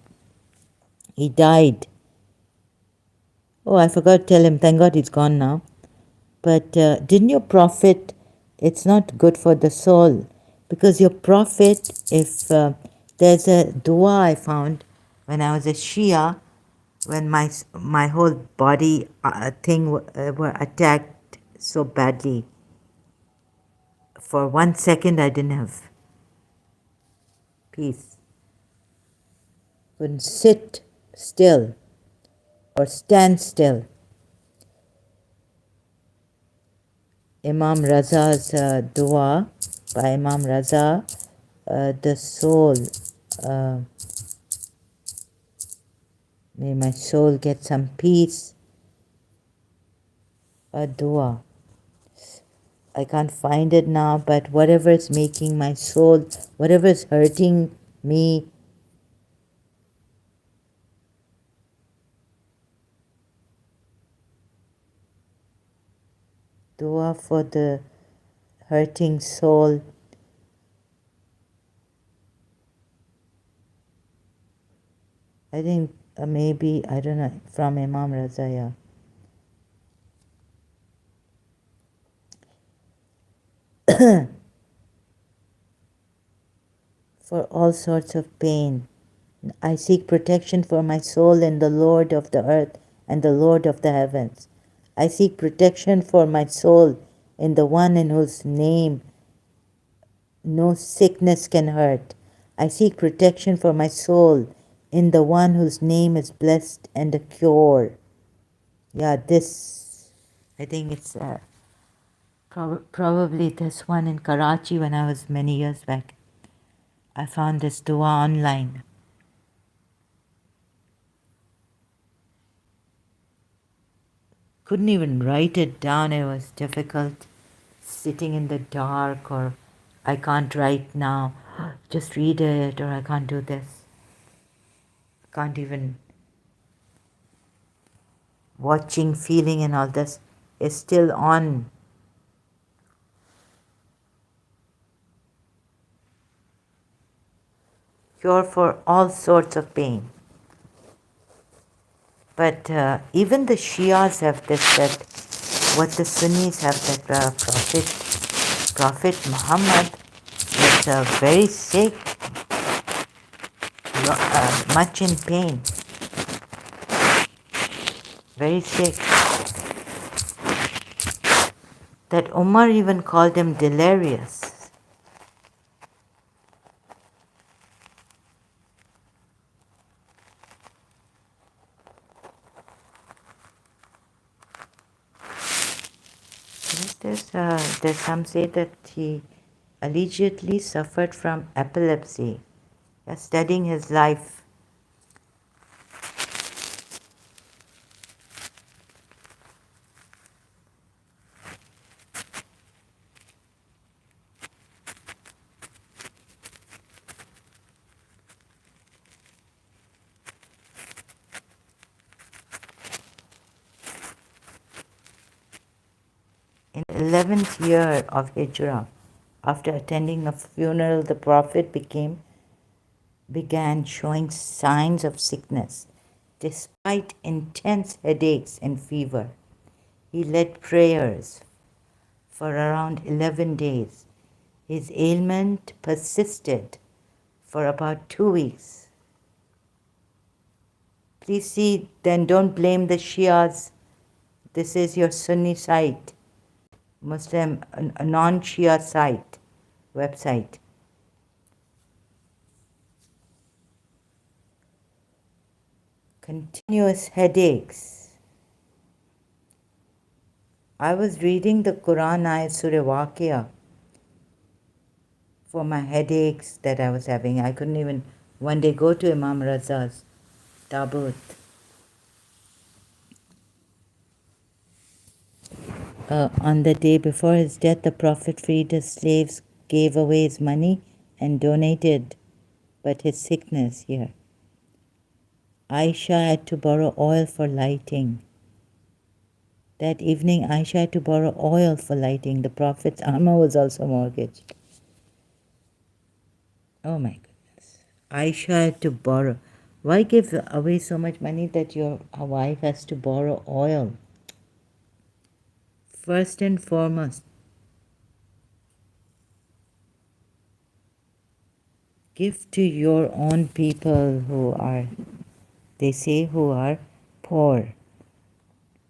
He died. Oh, I forgot to tell him, thank God he's gone now. But didn't your prophet, it's not good for the soul, because your prophet, if there's a dua I found when I was a Shia, when my whole body thing were attacked so badly. For 1 second I didn't have peace. Couldn't sit still or stand still. Imam Raza's dua by Imam Raza, the soul, uh, may my soul get some peace, a dua. I can't find it now, but whatever is making my soul, whatever is hurting me, dua for the hurting soul. I think maybe, I don't know, from Imam Raza, yeah. For all sorts of pain. I seek protection for my soul in the Lord of the earth and the Lord of the heavens. I seek protection for my soul in the one in whose name no sickness can hurt. I seek protection for my soul in the one whose name is blessed and a cure. Yeah, this, I think it's probably this one in Karachi when I was many years back. I found this dua online. Couldn't even write it down, it was difficult. Sitting in the dark, or I can't write now, just read it, or I can't do this. Can't even, watching, feeling and all this is still on. Cure for all sorts of pain. But even the Shias have this, that what the Sunnis have, that Prophet Muhammad was very sick, much in pain, very sick. That Umar even called him delirious. There's some say that he allegedly suffered from epilepsy. They're studying his life. In the 11th year of Hijrah, after attending a funeral, the Prophet began showing signs of sickness. Despite intense headaches and fever, he led prayers for around 11 days. His ailment persisted for about 2 weeks. Please see, then don't blame the Shias. This is your Sunni site, Muslim, a non-Shia site, website. Continuous headaches. I was reading the Quran ayat Surah Waqia for my headaches that I was having. I couldn't even one day go to Imam Raza's tabut. On the day before his death, the Prophet freed his slaves, gave away his money, and donated, but his sickness here. Aisha had to borrow oil for lighting. That evening, Aisha had to borrow oil for lighting. The Prophet's armor was also mortgaged. Oh my goodness. Aisha had to borrow. Why give away so much money that your wife has to borrow oil? First and foremost, give to your own people who are, they say, who are poor.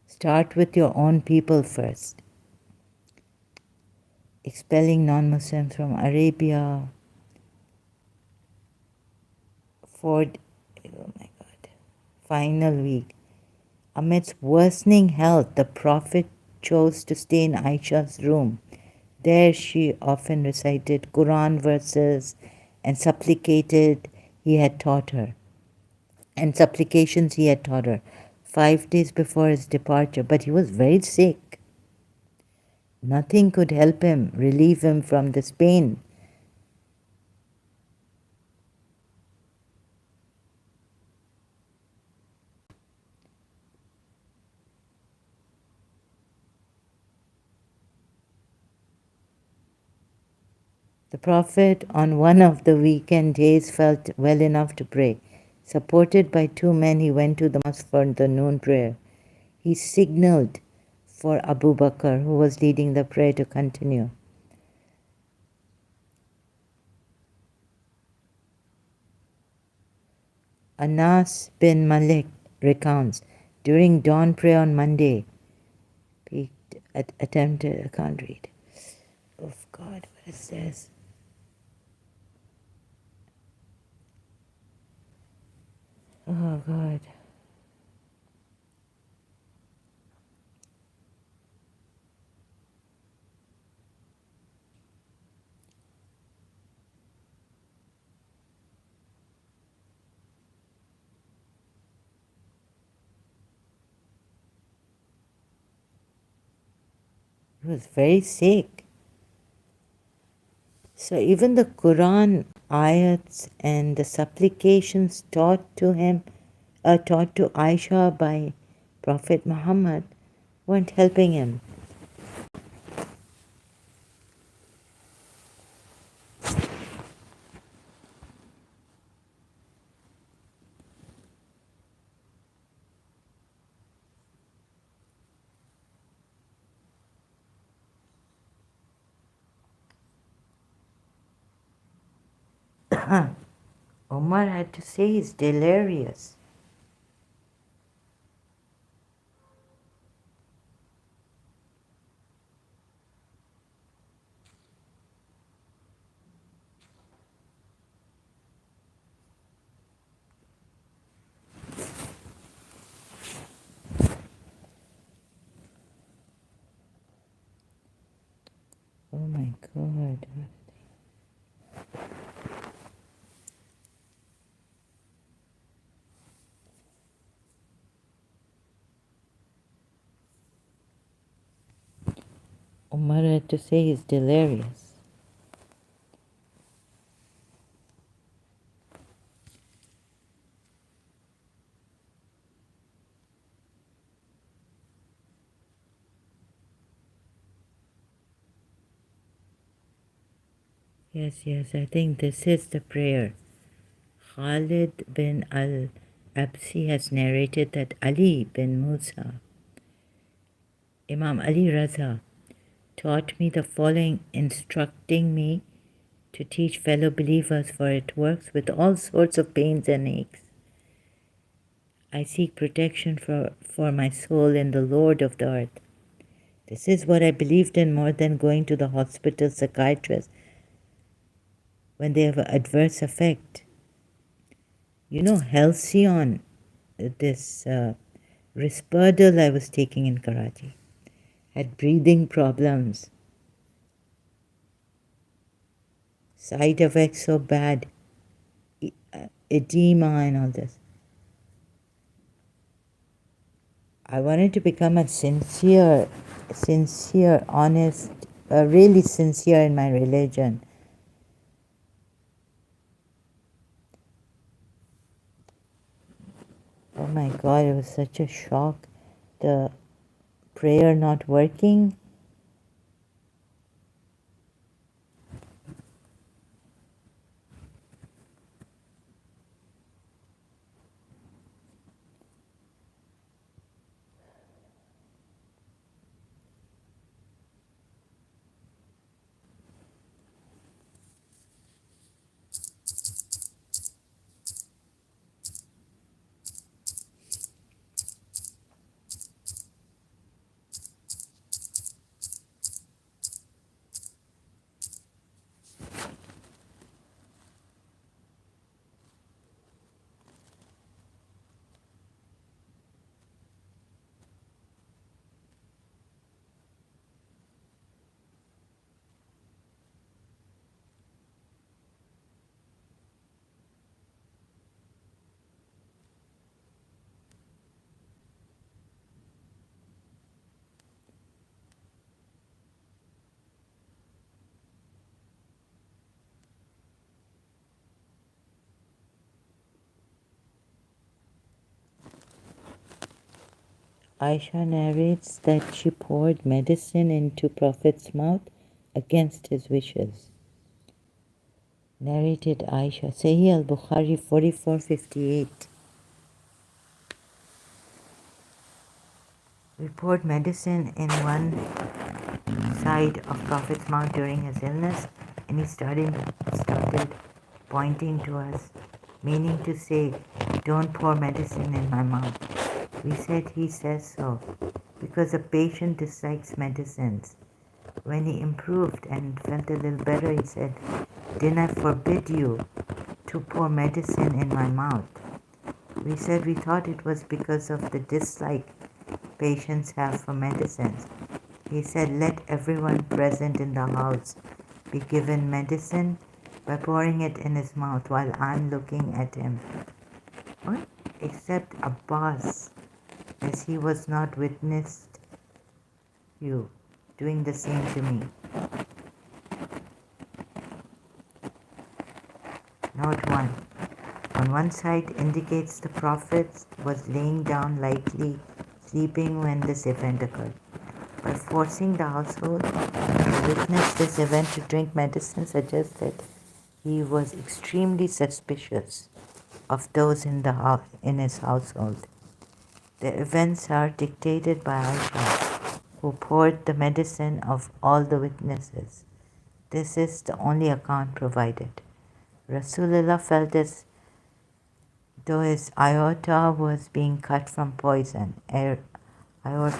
Start with your own people first. Expelling non-Muslims from Arabia. Ford, oh my God, final week. Amidst worsening health, the Prophet chose to stay in Aisha's room. There she often recited Quran verses and supplicated he had taught her, and supplications he had taught her 5 days before his departure. But he was very sick. Nothing could help him, relieve him from this pain. The Prophet, on one of the weekend days, felt well enough to pray. Supported by 2 men, he went to the mosque for the noon prayer. He signaled for Abu Bakr, who was leading the prayer, to continue. Anas bin Malik recounts, during dawn prayer on Monday, attempted, I can't read. Oh God, what is this? Oh God. He was very sick. So even the Quran ayats and the supplications taught to him, taught to Aisha by Prophet Muhammad, weren't helping him. Omar had to say he's delirious. Oh my God. Omar had to say he's delirious. Yes, I think this is the prayer. Khalid bin al-Absi has narrated that Ali bin Musa, Imam Ali Raza, taught me the following, instructing me to teach fellow believers, for it works with all sorts of pains and aches. I seek protection for my soul in the Lord of the earth. This is what I believed in more than going to the hospital psychiatrist when they have an adverse effect. You know, Halcyon, this Risperdal I was taking in Karachi, had breathing problems, side effects so bad, edema and all this. I wanted to become a sincere, honest, really sincere in my religion. Oh my God, it was such a shock. The prayer not working. Aisha narrates that she poured medicine into Prophet's mouth against his wishes. Narrated Aisha, Sahih al-Bukhari 4458. We poured medicine in one side of Prophet's mouth during his illness, and he started pointing to us, meaning to say, "Don't pour medicine in my mouth." We said, "He says so because a patient dislikes medicines." When he improved and felt a little better, he said, "Didn't I forbid you to pour medicine in my mouth?" We said we thought it was because of the dislike patients have for medicines. He said, "Let everyone present in the house be given medicine by pouring it in his mouth while I'm looking at him." What? Except Abbas, as he was not witnessed you doing the same to me. Note 1. On one side indicates the Prophet was laying down lightly, sleeping when this event occurred. By forcing the household to witness this event to drink medicine suggests that he was extremely suspicious of those in his household. The events are dictated by Aisha, who poured the medicine of all the witnesses. This is the only account provided. Rasulullah felt as though his aorta was being cut from poison. Aorta.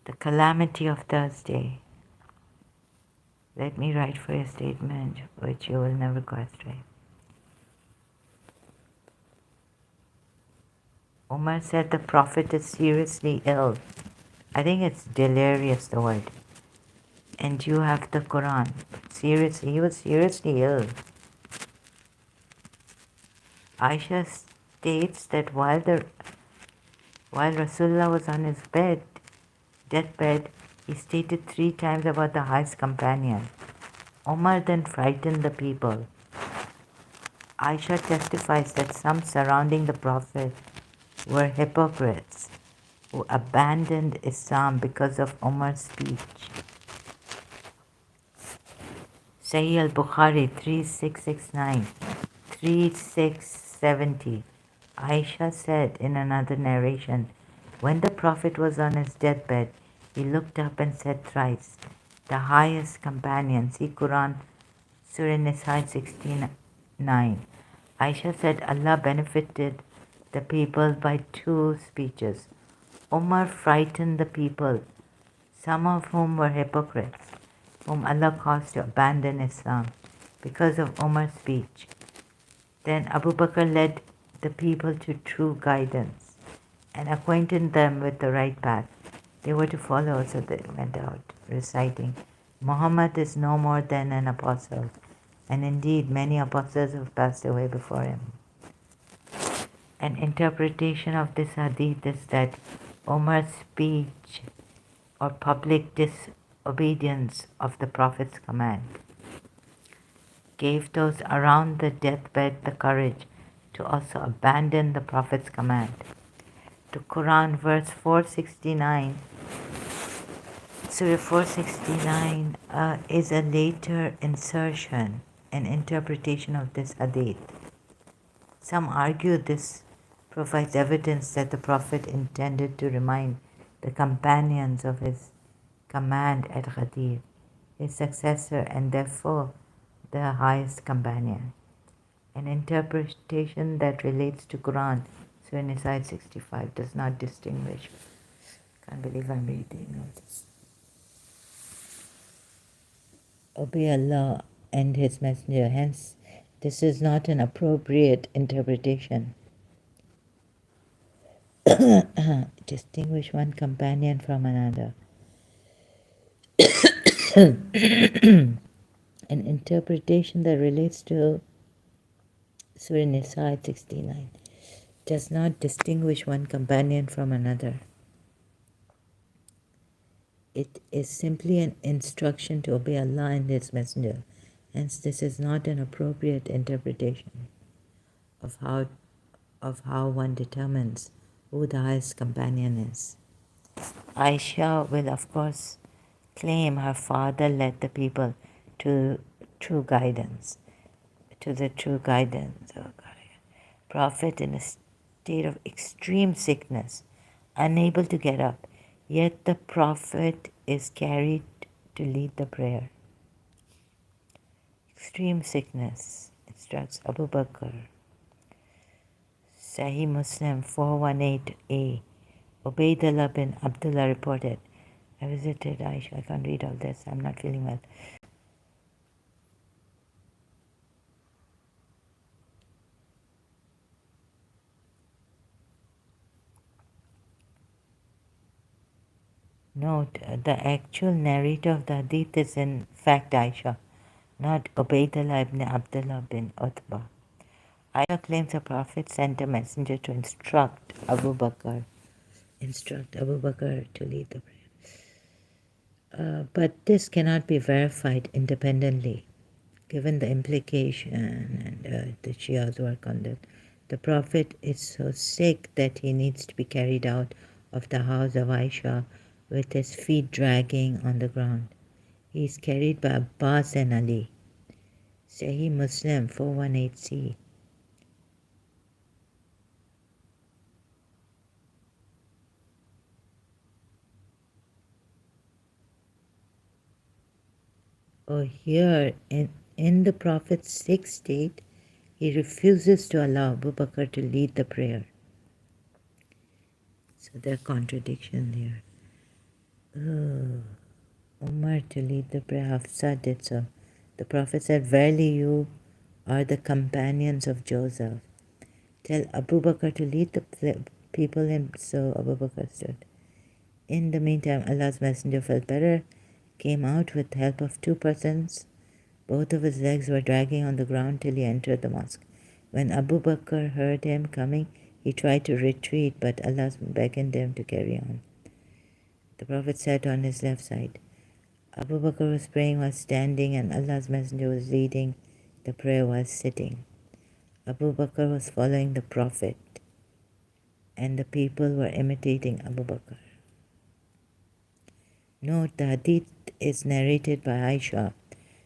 The calamity of Thursday. Let me write for a statement which you will never go astray. Umar said the Prophet is seriously ill. I think it's delirious, the word. And you have the Quran. Seriously, he was seriously ill. Aisha states that while Rasulullah was on his deathbed, he stated 3 times about the highest companion. Omar then frightened the people. Aisha testifies that some surrounding the Prophet were hypocrites who abandoned Islam because of Umar's speech. Sahih al-Bukhari 3669, 3670. Aisha said in another narration, when the Prophet was on his deathbed, he looked up and said thrice, "The highest companion." See Quran, Surah Nisa 69. Aisha said Allah benefited the people by 2 speeches. Umar frightened the people, some of whom were hypocrites, whom Allah caused to abandon Islam because of Umar's speech. Then Abu Bakr led the people to true guidance and acquainted them with the right path they were to follow, so they went out, reciting, "Muhammad is no more than an apostle, and indeed many apostles have passed away before him." An interpretation of this hadith is that Umar's speech or public disobedience of the Prophet's command gave those around the deathbed the courage to also abandon the Prophet's command. The Quran, verse 469, Surah 469, is a later insertion and interpretation of this hadith. Some argue this provides evidence that the Prophet intended to remind the companions of his command at Ghadir, his successor and therefore the highest companion. An interpretation that relates to Quran, Surah Nisa 65, does not distinguish. Can't believe I'm reading all this. Obey Allah and His Messenger, hence this is not an appropriate interpretation. Distinguish one companion from another. An interpretation that relates to Surah Nisa 69 does not distinguish one companion from another. It is simply an instruction to obey Allah and His Messenger. Hence, this is not an appropriate interpretation of how of how one determines who the highest companion is. Aisha will, of course, claim her father led the people to true guidance, to the true guidance. Oh God. Prophet in a state of extreme sickness, unable to get up, yet the Prophet is carried to lead the prayer. Extreme sickness, instructs Abu Bakr. Sahih Muslim 418a. Ubaidullah bin Abdullah reported, I visited Aisha. I can't read all this. I'm not feeling well. Note, the actual narrator of the hadith is in fact Aisha, not Ubaidullah ibn Abdullah bin Utbah. Aisha claims the Prophet sent a messenger to instruct Abu Bakr to lead the prayer. But this cannot be verified independently, given the implication and the Shia's work on that. The Prophet is so sick that he needs to be carried out of the house of Aisha with his feet dragging on the ground. He is carried by Abbas and Ali. Sahih Muslim 418c. Oh, here in the Prophet's sick state, he refuses to allow Abu Bakr to lead the prayer. So there are contradictions here. Umar to lead the prayer, Hafsa did so. The Prophet said, verily you are the companions of Joseph. Tell Abu Bakr to lead the people, and so Abu Bakr stood. In the meantime, Allah's Messenger felt better, came out with the help of 2 persons. Both of his legs were dragging on the ground till he entered the mosque. When Abu Bakr heard him coming, he tried to retreat, but Allah beckoned him to carry on. The Prophet sat on his left side. Abu Bakr was praying while standing, and Allah's Messenger was leading the prayer while sitting. Abu Bakr was following the Prophet, and the people were imitating Abu Bakr. Note, the hadith is narrated by Aisha,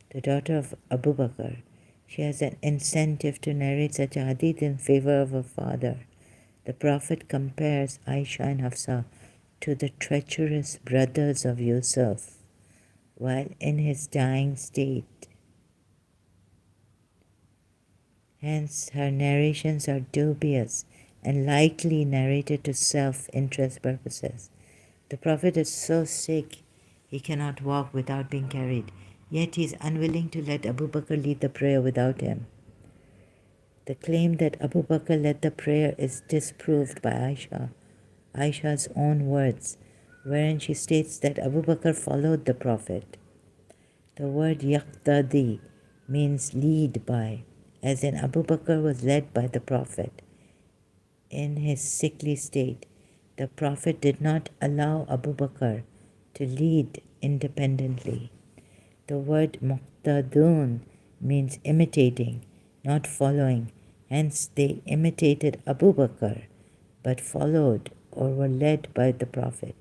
the daughter of Abu Bakr. She has an incentive to narrate such a hadith in favor of her father. The Prophet compares Aisha and Hafsa to the treacherous brothers of Yusuf while in his dying state. Hence, her narrations are dubious and likely narrated to self-interest purposes. The Prophet is so sick he cannot walk without being carried, yet he is unwilling to let Abu Bakr lead the prayer without him. The claim that Abu Bakr led the prayer is disproved by Aisha's own words, wherein she states that Abu Bakr followed the Prophet. The word yaqtadi means lead by, as in Abu Bakr was led by the Prophet. In his sickly state, the Prophet did not allow Abu Bakr to lead independently. The word muqtadun means imitating, not following. Hence they imitated Abu Bakr, but followed or were led by the Prophet.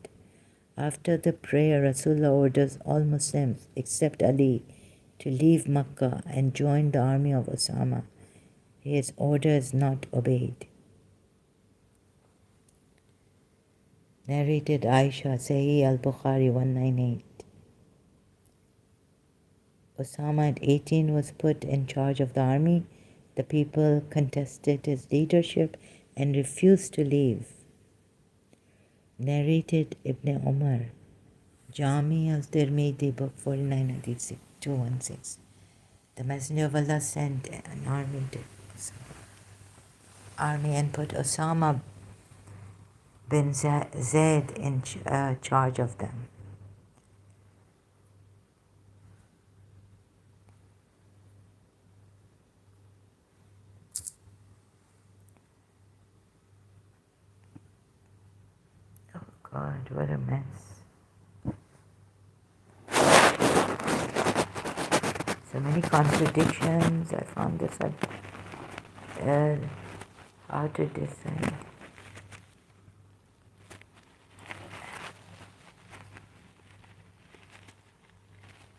After the prayer, Rasulullah orders all Muslims except Ali to leave Makkah and join the army of Osama. His order is not obeyed. Narrated Aisha, Sahih al-Bukhari 198. Osama at 18 was put in charge of the army. The people contested his leadership and refused to leave. Narrated Ibn Umar, Jami al-Tirmidhi, book 49, hadith 216. The Messenger of Allah sent an army and put Osama bin Zayd in charge of them. Oh God, what a mess. So many contradictions. I found this how to decide.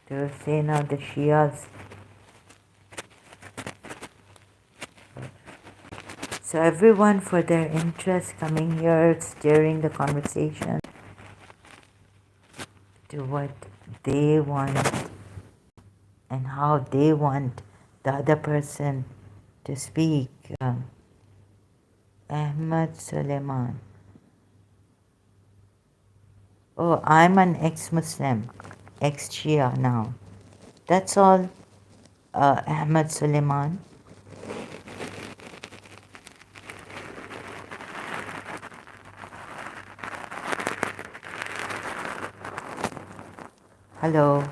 They will say now the Shias. So everyone for their interest coming here, steering the conversation to what they want and how they want the other person to speak. Ahmad Suleiman. Oh, I'm an ex-Muslim, ex-Shia now. That's all, Ahmad Suleiman. Hello.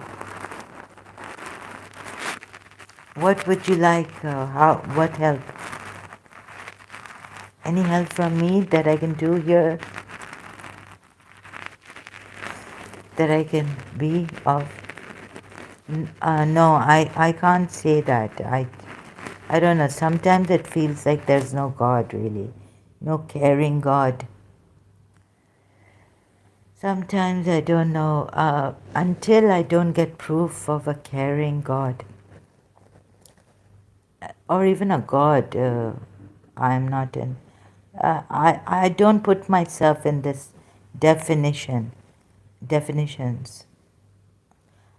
What would you like? What help? Any help from me that I can do here? That I can be of? No, I can't say that. I don't know. Sometimes it feels like there's no God really, no caring God. Sometimes I don't know. Until I don't get proof of a caring God, or even a God, I'm not in. I don't put myself in this definitions.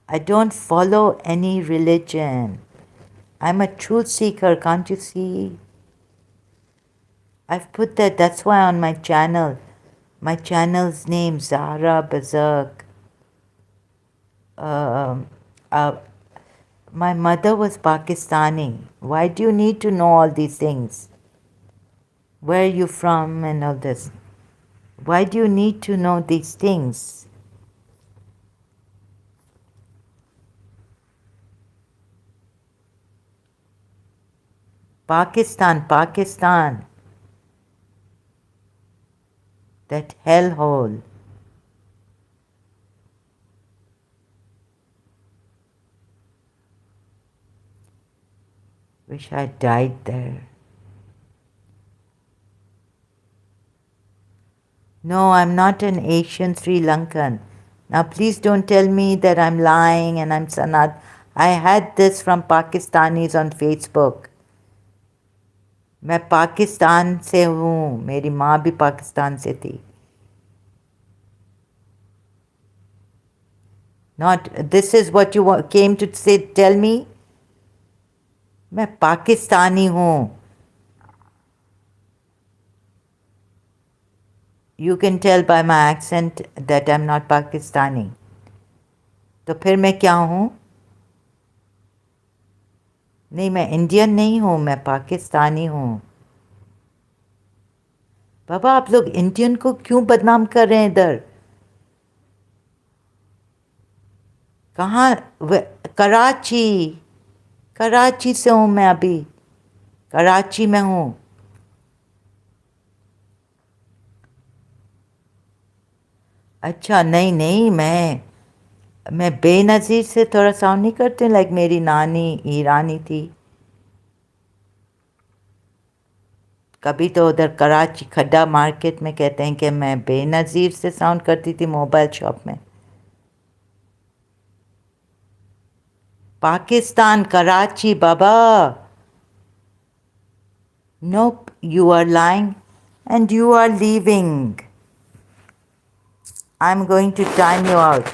I don't follow any religion. I'm a truth seeker, can't you see? I've put that, that's why on my channel's name, Zahra Bazak. Uh, my mother was Pakistani. Why do you need to know all these things? Where are you from and all this? Why do you need to know these things? Pakistan. That hellhole. Wish I died there. No, I'm not an Asian Sri Lankan. Now please don't tell me that I'm lying and I'm Sanat. I had this from Pakistanis on Facebook. मैं पाकिस्तान से हूँ, मेरी माँ भी पाकिस्तान से थी. Not, this is what you came to say, tell me? मैं पाकिस्तानी हूँ. You can tell by my accent that I'm not Pakistani. तो फिर मैं क्या हूँ? नहीं, मैं इंडियन नहीं हूँ, मैं पाकिस्तानी हूँ. बाबा आप लोग इंडियन को क्यों बदनाम कर रहे हैं इधर? कहाँ? कराची से हूँ मैं अभी. कराची में हूँ. अच्छा नहीं, मैं बेनज़ीर से थोड़ा साउंड नहीं करती, लाइक मेरी नानी ईरानी थी. कभी तो उधर कराची खड्डा मार्केट में कहते हैं कि मैं बेनज़ीर से साउंड करती थी मोबाइल शॉप में. पाकिस्तान, कराची बाबा. Nope, you are lying and you are leaving. I'm going to time you out.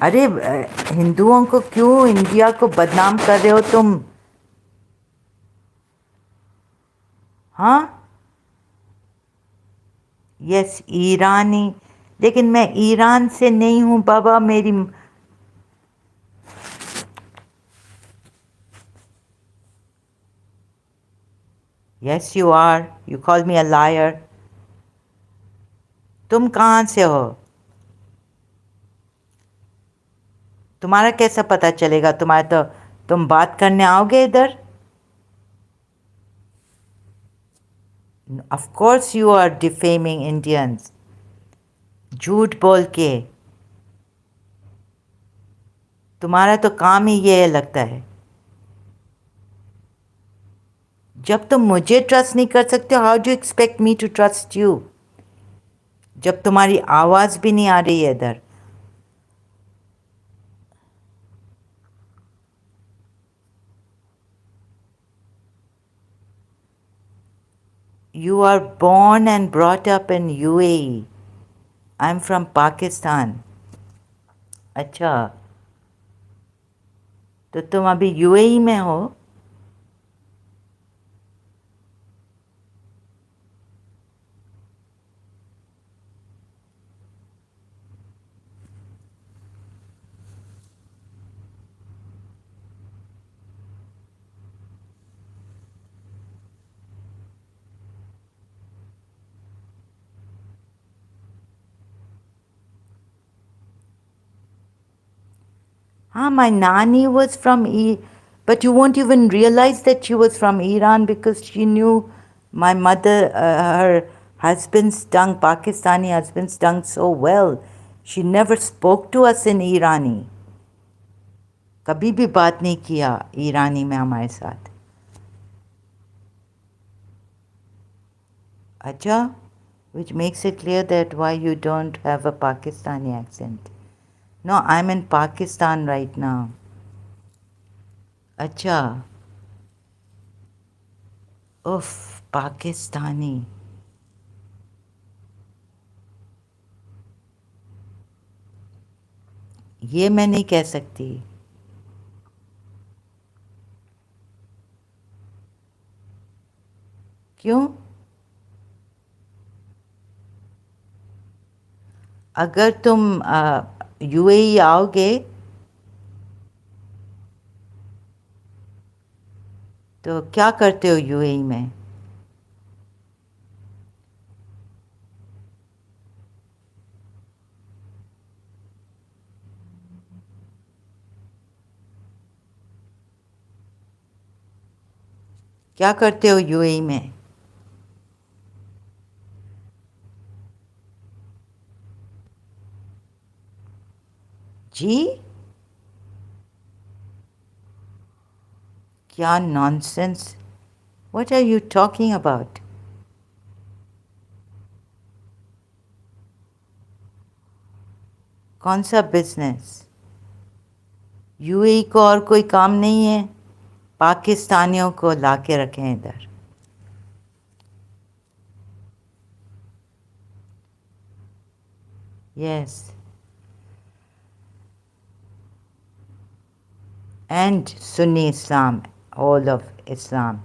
अरे हिंदुओं को क्यों इंडिया को बदनाम कर रहे हो तुम? हाँ? यस, ईरानी. लेकिन मैं ईरान से नहीं हूँ बाबा. मेरी yes you are. You call me a liar. तुम कहाँ से हो? तुम्हारा कैसा पता चलेगा? तुम्हारा तो तुम बात करने आओगे इधर? Of course you are defaming Indians. झूठ बोल के. तुम्हारा तो काम ही ये लगता है. جب تم مجھے ٹرسٹ نہیں کر سکتے how do expect me to trust you? جب تمہاری آواز بھی نہیں آ رہی ہے ادھر. You are born and brought up in UAE. I'm from Pakistan. اچھا تو تم ابھی یو اے ای میں ہو؟ My nani was from but you won't even realize that she was from Iran because she knew my mother, her husband's tongue, Pakistani husband's tongue so well. She never spoke to us in Irani. کبھی بھی بات نہیں کیا ایرانی میں ہمارے ساتھ. اچھا which makes it clear that why you don't have a Pakistani accent. No, I'm in Pakistan right now. اچھا اف پاکستانی. یہ میں نہیں کہہ سکتی. کیوں؟ اگر تم یو اے ای آؤ گے تو کیا کرتے ہو یو اے ای میں؟ کیا کرتے ہو یو اے ای میں؟ جی کیا nonsense. What are you talking about? کون سا بزنس؟ یو اے ای کو اور کوئی کام نہیں ہے؟ پاکستانیوں کو لا کے رکھیں ادھر. Yes and Sunni Islam, all of Islam.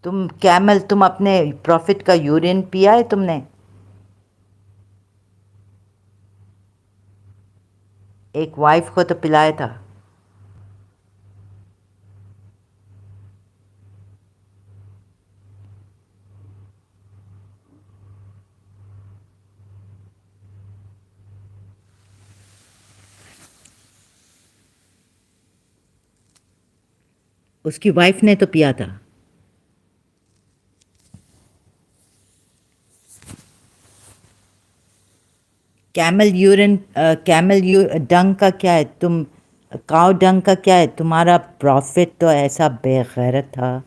تم اپنے پروفٹ کا یورین پیا ہے تم نے؟ ایک وائف کو تو پلایا تھا. اس کی وائف نے تو پیا تھا. کیمل ڈنگ کا کیا ہے؟ کاؤ ڈنگ کا کیا ہے؟ تمہارا پروفٹ تو ایسا بے غیرت تھا.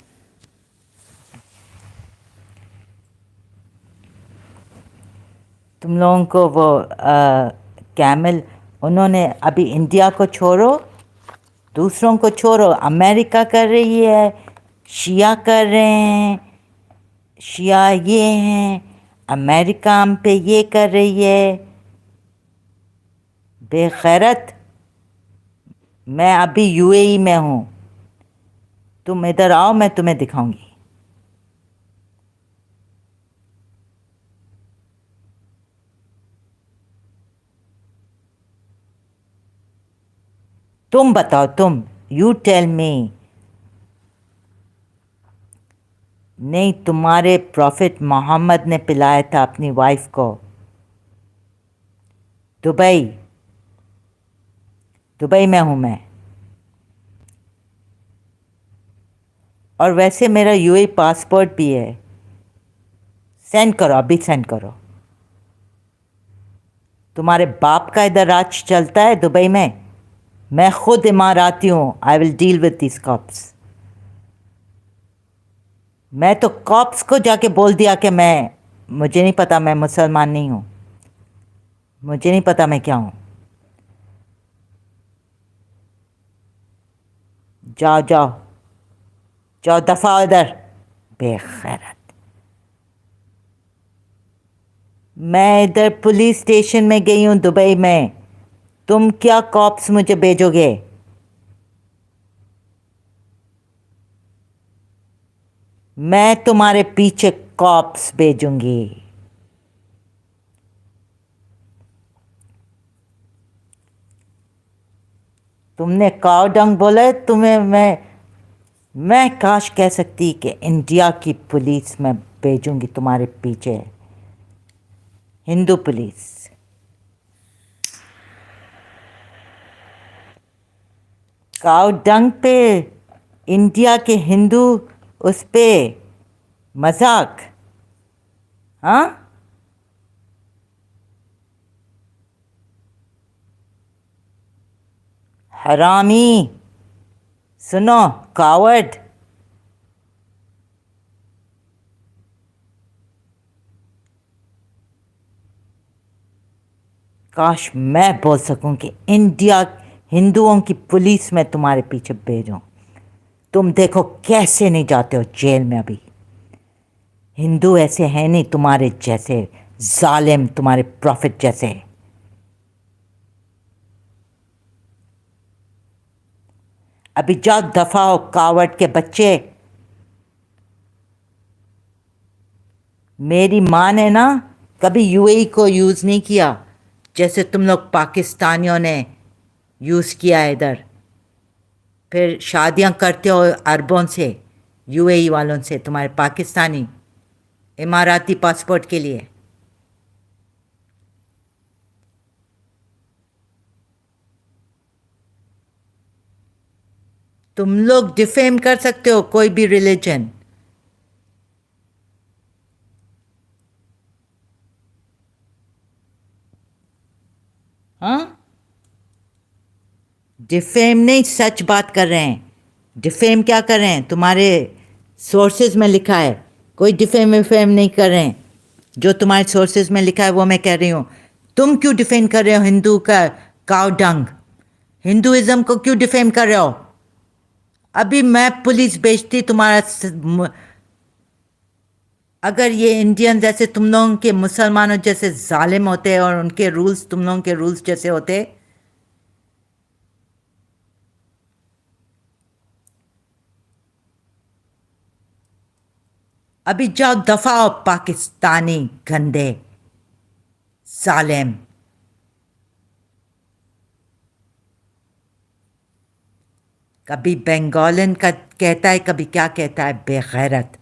تم لوگوں کو وہ کیمل، انہوں نے ابھی انڈیا کو چھوڑو، دوسروں کو چھوڑو، امریکہ کر رہی ہے، شیعہ کر رہے ہیں، شیعہ یہ ہیں، امریکہ ہم پہ یہ کر رہی ہے. بے غیرت. میں ابھی یو اے ای میں ہوں، تم ادھر آؤ میں تمہیں دکھاؤں گی. تم بتاؤ، یو ٹیل می. نہیں، تمہارے پروفٹ محمد نے پلایا تھا اپنی وائف کو. دبئی میں ہوں میں. اور ویسے میرا یو اے پاسپورٹ بھی ہے. سینڈ کرو، ابھی سینڈ کرو. تمہارے باپ کا ادھر راج چلتا ہے دبئی میں؟ میں خود اماراتی ہوں. I will deal with these cops. میں تو کاپس کو جا کے بول دیا کہ مجھے نہیں پتا، میں مسلمان نہیں ہوں، مجھے نہیں پتا میں کیا ہوں. جاؤ جاؤ جاؤ، دفعہ ادھر بے خیرت. میں ادھر پولیس اسٹیشن میں گئی ہوں دبئی میں. تم کیا کاپس مجھے بھیجو گے؟ میں تمہارے پیچھے کاپس بھیجوں گی. تم نے کاؤ ڈنگ بولا ہے تمہیں. میں کاش کہہ سکتی کہ انڈیا کی پولیس میں بھیجوں گی تمہارے پیچھے، ہندو پولیس. کاؤ ڈنگ پہ انڈیا کے ہندو اس پہ مذاق؟ ہاں، حرامی. سنو کاوڈ. کاش میں بول سکوں کہ انڈیا ہندوؤں کی پولیس میں تمہارے پیچھے بھیجوں. تم دیکھو کیسے نہیں جاتے ہو جیل میں. ابھی ہندو ایسے ہیں نہیں تمہارے جیسے ظالم، تمہارے پروفٹ جیسے. ابھی جاؤ دفعہ ہو کاوڑ کے بچے. میری ماں نے نا کبھی یو اے ای کو یوز نہیں کیا جیسے تم لوگ پاکستانیوں نے یوز کیا ہے ادھر. پھر شادیاں کرتے ہو عربوں سے، یو اے ای والوں سے، تمہارے پاکستانی اماراتی پاسپورٹ کے لیے. تم لوگ ڈیفیم کر سکتے ہو کوئی بھی ریلیجن. ہاں، ڈیفیم نہیں، سچ بات کر رہے ہیں. ڈیفیم کیا کر رہے ہیں؟ تمہارے سورسز میں لکھا ہے. کوئی ڈیفیم ویفیم نہیں کر رہے ہیں. جو تمہارے سورسز میں لکھا ہے وہ میں کہہ رہی ہوں. تم کیوں ڈیفیم کر رہے ہو ہندو کا کاؤ ڈنگ؟ ہندوازم کو کیوں ڈیفیم کر رہے ہو؟ ابھی میں پولیس بھیجتی تمہارا اگر یہ انڈین جیسے تم لوگوں کے مسلمانوں جیسے ظالم ہوتے اور ان کے رولز تم لوگوں کے رولز جیسے ہوتے. ابھی جاؤ دفعہ ہو پاکستانی گندے ظالم. کبھی بنگالن کا کہتا ہے، کبھی کیا کہتا ہے، بے غیرت.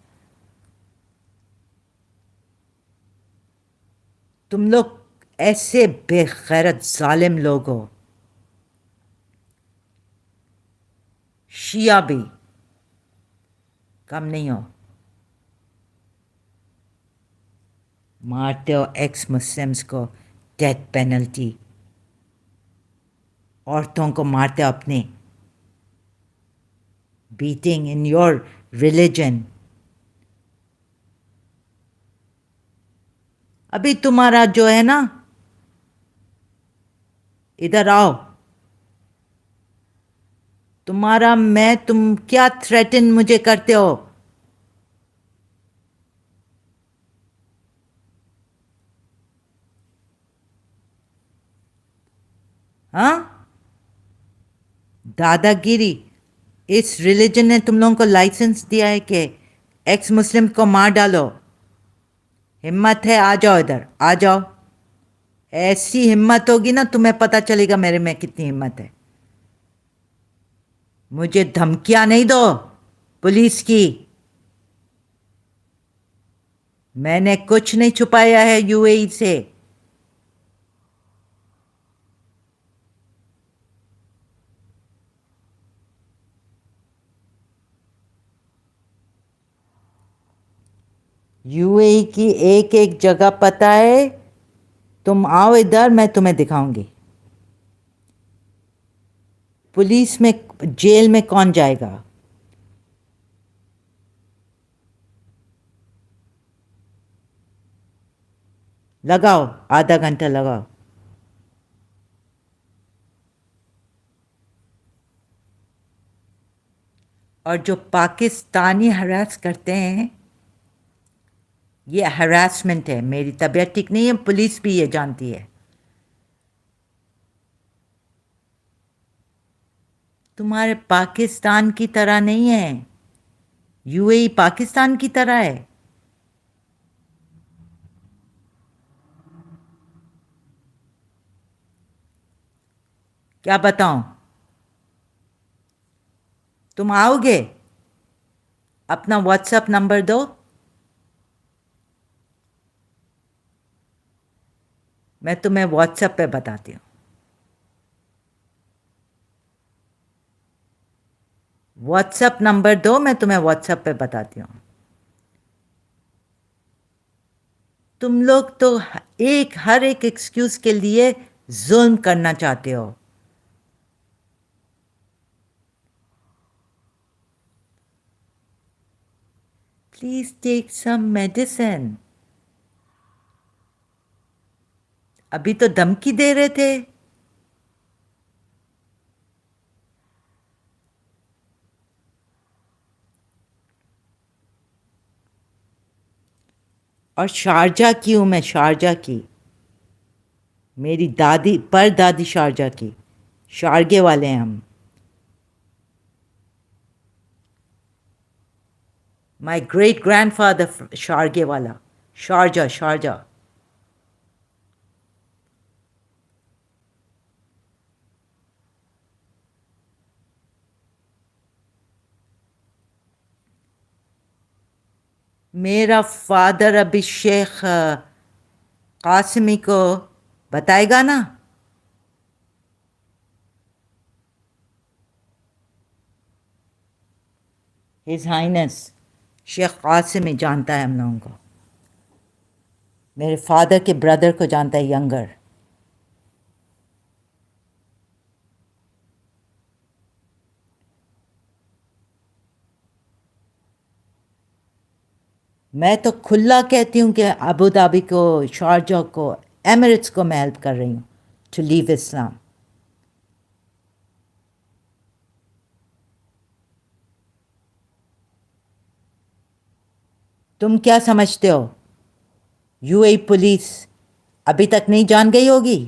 تم لوگ ایسے بے غیرت ظالم لوگ ہو. شیعہ بھی کم نہیں ہو. مارتے ہو ایکس مسلمس کو ڈیتھ پینلٹی. عورتوں کو مارتے ہو اپنے. Batting in your religion. ابھی تمہارا جو ہے نا، ادھر آؤ. تمہارا تم کیا تھریٹن مجھے کرتے ہو؟ ہاں، دادا گیری. اس ریلیجن نے تم لوگوں کو لائسنس دیا ہے کہ ایکس مسلم کو مار ڈالو. ہمت ہے آ جاؤ ادھر، آ جاؤ. ایسی ہمت ہوگی نا تمہیں پتہ چلے گا میرے میں کتنی ہمت ہے. مجھے دھمکیاں نہیں دو پولیس کی. میں نے کچھ نہیں چھپایا ہے یو اے ای سے. یو اے ای کی ایک ایک جگہ پتہ ہے. تم آؤ ادھر، میں تمہیں دکھاؤں گی. पुलिस में जेल में कौन जाएगा? लगाओ, आधा घंटा लगाओ. और जो पाकिस्तानी हरास करते हैं, ये हरासमेंट है. मेरी तबीयत ठीक नहीं है, पुलिस भी ये जानती है. तुम्हारे पाकिस्तान की तरह नहीं है. यूएई पाकिस्तान की तरह है. क्या बताऊं? तुम आओगे? अपना व्हाट्सएप नंबर दो. मैं तुम्हें व्हाट्सएप पे बताती हूँ. व्हाट्सएप नंबर दो, मैं तुम्हें व्हाट्सएप पे बताती हूँ. तुम लोग तो हर एक एक्सक्यूज के लिए जुल्म करना चाहते हो. Please take some medicine. अभी तो धमकी दे रहे थे. और शारजा की हूँ मैं, शारजा की. मेरी दादी पर दादी शारजा की. शारगे वाले हैं हम. माई ग्रेट ग्रैंडफादर शारगे वाला. Sharjah, Sharjah. मेरा फादर अभी शेख कासिमी को बताएगा ना. हिज हाइनेस शेख कासिमी जानता है हम लोगों को. मेरे फादर के ब्रदर को जानता है, यंगर. मैं तो खुला कहती हूँ कि अबू धाबी को, शारजा को, एमिरेट्स को मैं हेल्प कर रही हूँ टू लीव इस्लाम. तुम क्या समझते हो? यूएई पुलिस अभी तक नहीं जान गई होगी?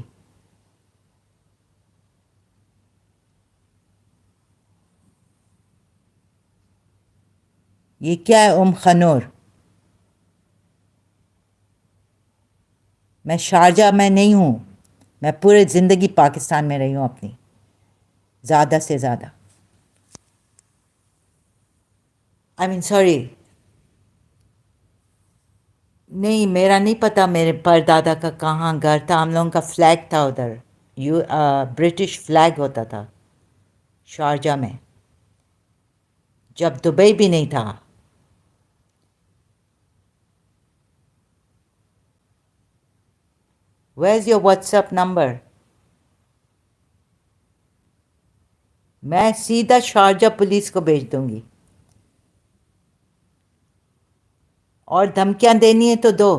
ये क्या है खनूर? मैं शारजा में नहीं हूँ. मैं पूरे ज़िंदगी पाकिस्तान में रही हूँ अपनी, ज़्यादा से ज़्यादा. I mean sorry. नहीं, मेरा नहीं पता मेरे परदादा का कहाँ घर था. हम लोगों का फ्लैग था उधर. ब्रिटिश फ्लैग होता था शारजा में, जब दुबई भी नहीं था. Where is your WhatsApp number? मैं सीधा शारजा पुलिस को भेज दूंगी. और धमकियां देनी है तो दो.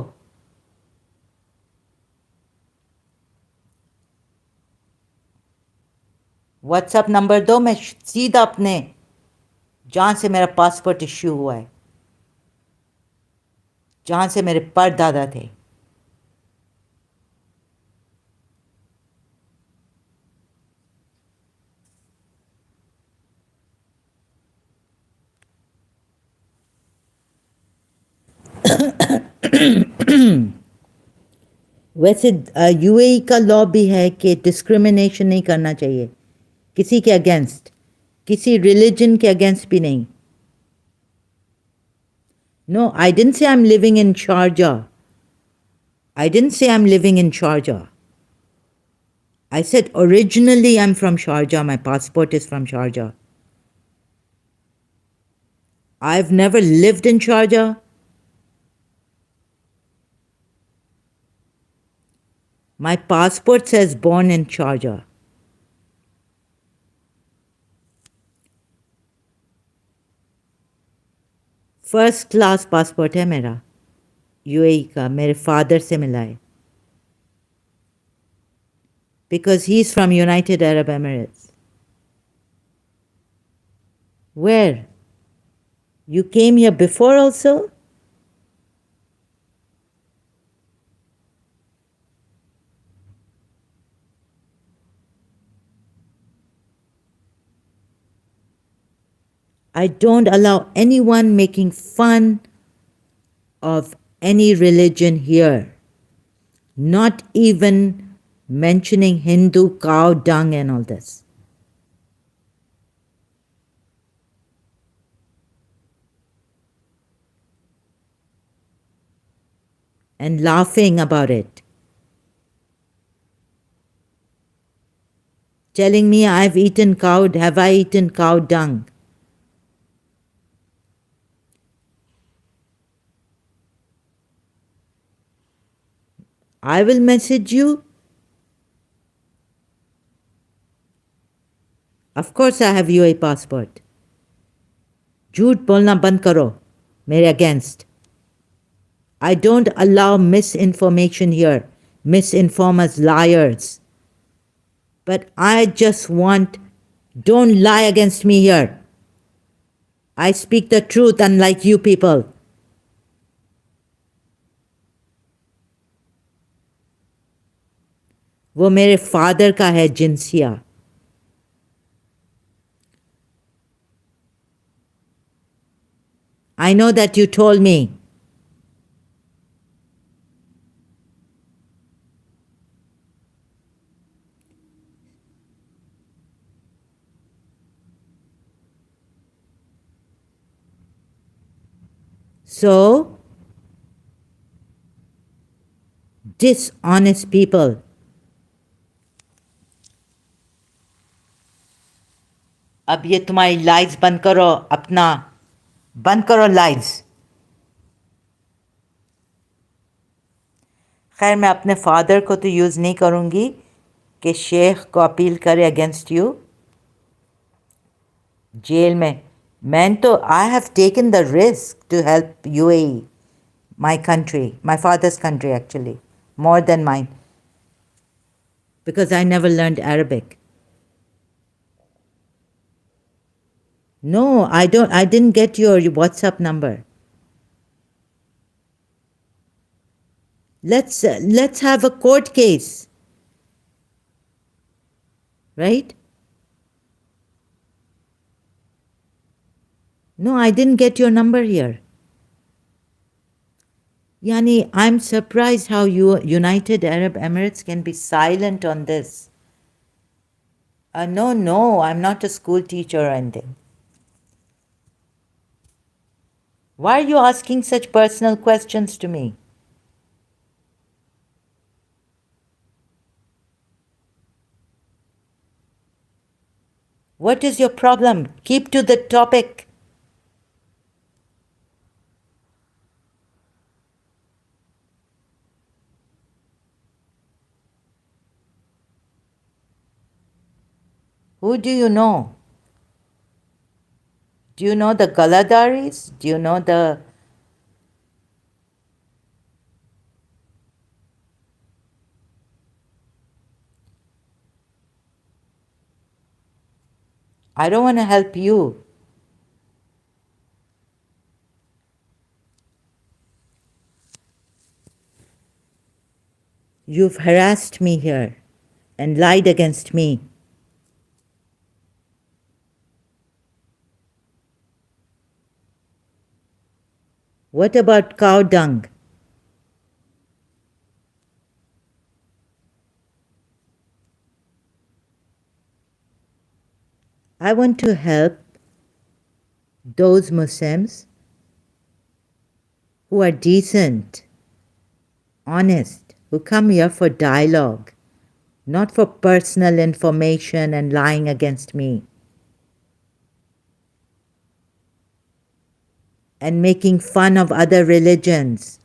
व्हाट्सएप नंबर दो, मैं सीधा अपने, जहाँ से मेरा पासपोर्ट इश्यू हुआ है, जहाँ से मेरे परदादा थे. वैसे यूएई का लॉ भी है कि डिस्क्रिमिनेशन नहीं करना चाहिए किसी के अगेंस्ट, किसी रिलीजन के अगेंस्ट भी नहीं. No, I didn't say I am living in Sharjah. I didn't say I'm living in Sharjah. I said originally I'm from Sharjah. My passport is from Sharjah. I've never lived in Sharjah. My passport says born in Sharjah. First class passport है मेरा, UAE का, मेरे father से मिला है, because he's from United Arab Emirates. Where? You came here before also? I don't allow anyone making fun of any religion here. Not even mentioning Hindu cow dung and all this. And laughing about it. Telling me have I eaten cow dung? I will message you. Of course I have UAE passport. झूठ बोलना बंद करो मेरे against. I don't allow misinformation here. Misinformers, liars. But I just want, don't lie against me here. I speak the truth unlike you people. वो मेरे father का है जिनसिया. I know that you told me. So, dishonest people. अब ये तुम्हारी lies बंद करो, अपना बंद करो लाइज. खैर मैं अपने फादर को तो यूज़ नहीं करूँगी कि शेख को अपील करे अगेंस्ट यू जेल में. मैं तो I have taken the risk to help UAE, my country, my father's country actually, more than mine, because I never learned Arabic. No, I didn't get your WhatsApp number. Let's have a court case, right? No, I didn't get your number here. Yani, I'm surprised how United Arab Emirates can be silent on this. No, I'm not a school teacher or anything. Why are you asking such personal questions to me? What is your problem? Keep to the topic. Who do you know? Do you know the Galadaris? Do you know the... I don't want to help you. You've harassed me here and lied against me. What about cow dung? I want to help those Muslims who are decent, honest, who come here for dialogue, not for personal information and lying against me and making fun of other religions.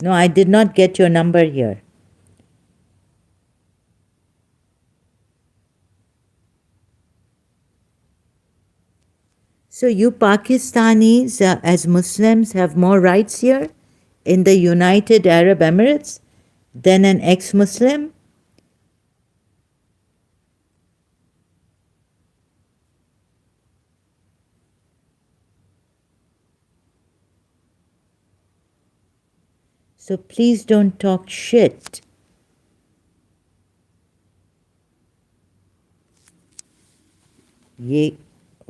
No, I did not get your number here. So you Pakistanis, as Muslims, have more rights here in the United Arab Emirates than an ex-Muslim? So please don't talk shit.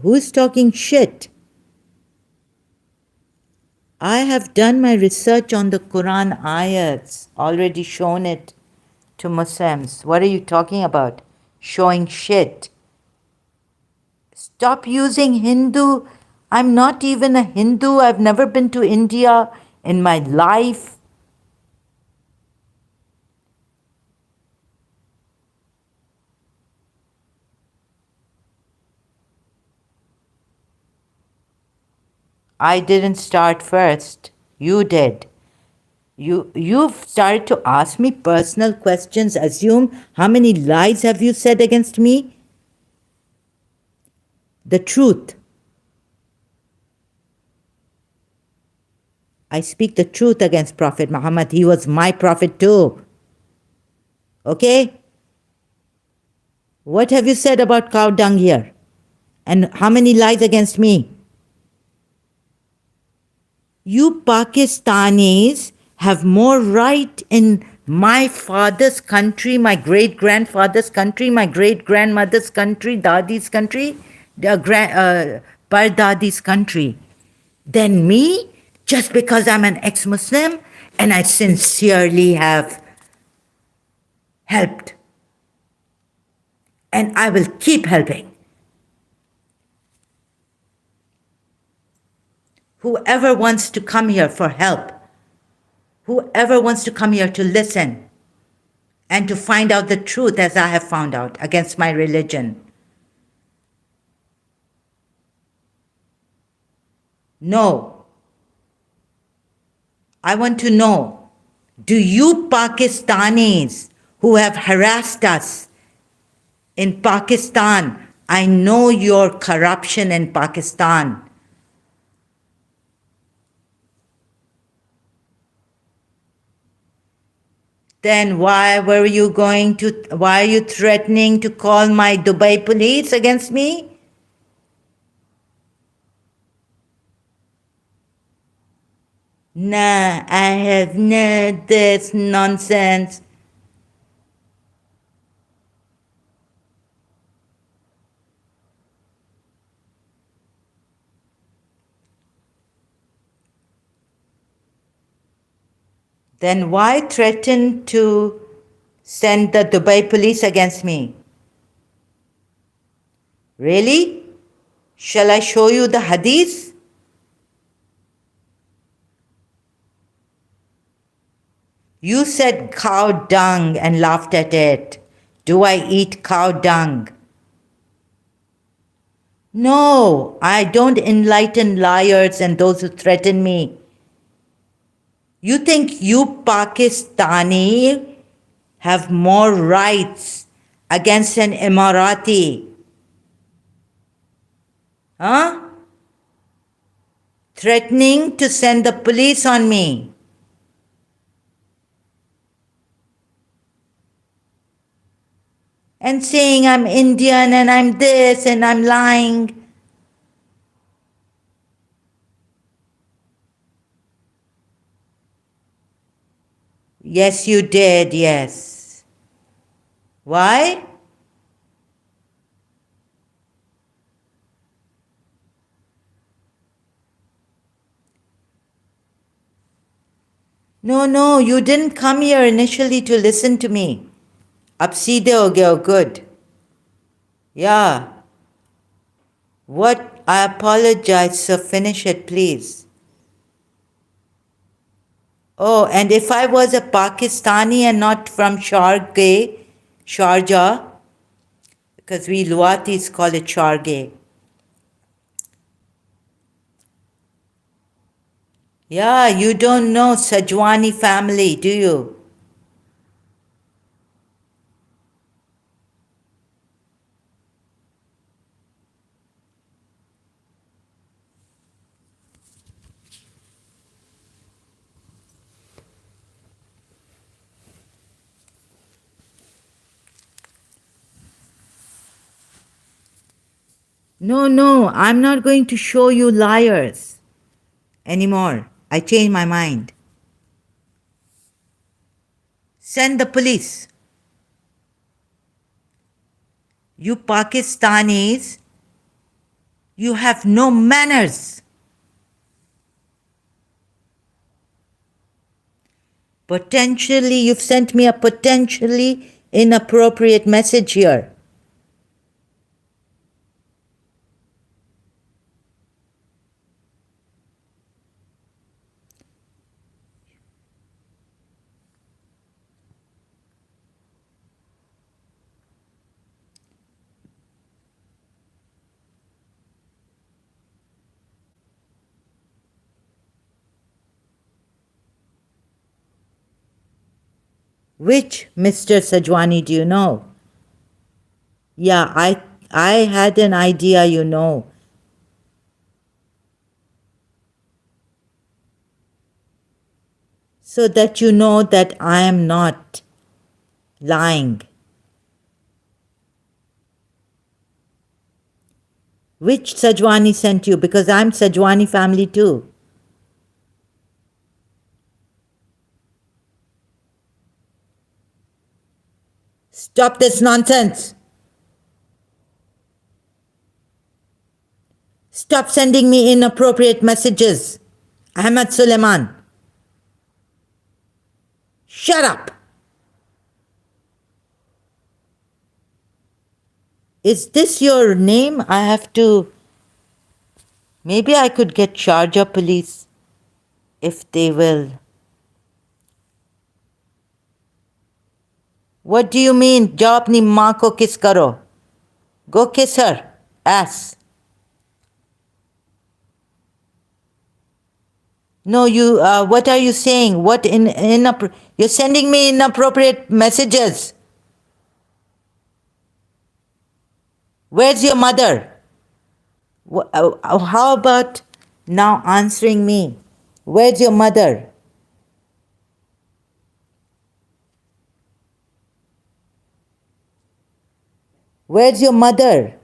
Who's talking shit? I have done my research on the Quran ayats, already shown it to Muslims. What are you talking about? Showing shit. Stop using Hindu. I'm not even a Hindu. I've never been to India in my life. I didn't start first. You did. You've started to ask me personal questions. Assume how many lies have you said against me? The truth. I speak the truth against Prophet Muhammad. He was my prophet too. Okay? What have you said about cow dung here? And how many lies against me? You Pakistanis have more right in my father's country, my great grandfather's country, my great grandmother's country, Dadi's country, Pardadi's country than me just because I'm an ex Muslim and I sincerely have helped. And I will keep helping. Whoever wants to come here for help, whoever wants to come here to listen and to find out the truth as I have found out against my religion. No. I want to know, do you Pakistanis who have harassed us in Pakistan, I know your corruption in Pakistan. Then why are you threatening to call my Dubai police against me? Nah, I have no this nonsense. Then why threaten to send the Dubai police against me? Really? Shall I show you the hadith? You said cow dung and laughed at it. Do I eat cow dung? No, I don't enlighten liars and those who threaten me. You think you Pakistani have more rights against an Emirati? Huh? Threatening to send the police on me. And saying I'm Indian and I'm this and I'm lying. Yes, you did, yes. Why? No, you didn't come here initially to listen to me. Ab seedhe ho gaye ho, good. Yeah. What? I apologize, so finish it, please. Oh, and if I was a Pakistani and not from Sharjah, because we Luatis call it Sharge. Yeah, you don't know Sajwani family, do you? No, I'm not going to show you liars anymore. I changed my mind. Send the police. You Pakistanis, you have no manners. Potentially, you've sent me a potentially inappropriate message here. Which Mr. Sajwani do you know? Yeah, I had an idea, you know. So that you know that I am not lying. Which Sajwani sent you? Because I'm Sajwani family too. Stop this nonsense. Stop sending me inappropriate messages. Ahmad Suleiman. Shut up. Is this your name? I have to. Maybe I could get Sharjah police if they will. What do you mean? जाओ अपनी माँ को kiss करो. Go kiss her. Ass. No, you. What are you saying? What you're sending me inappropriate messages. Where's your mother? How about now answering me? Where's your mother? Where's your mother?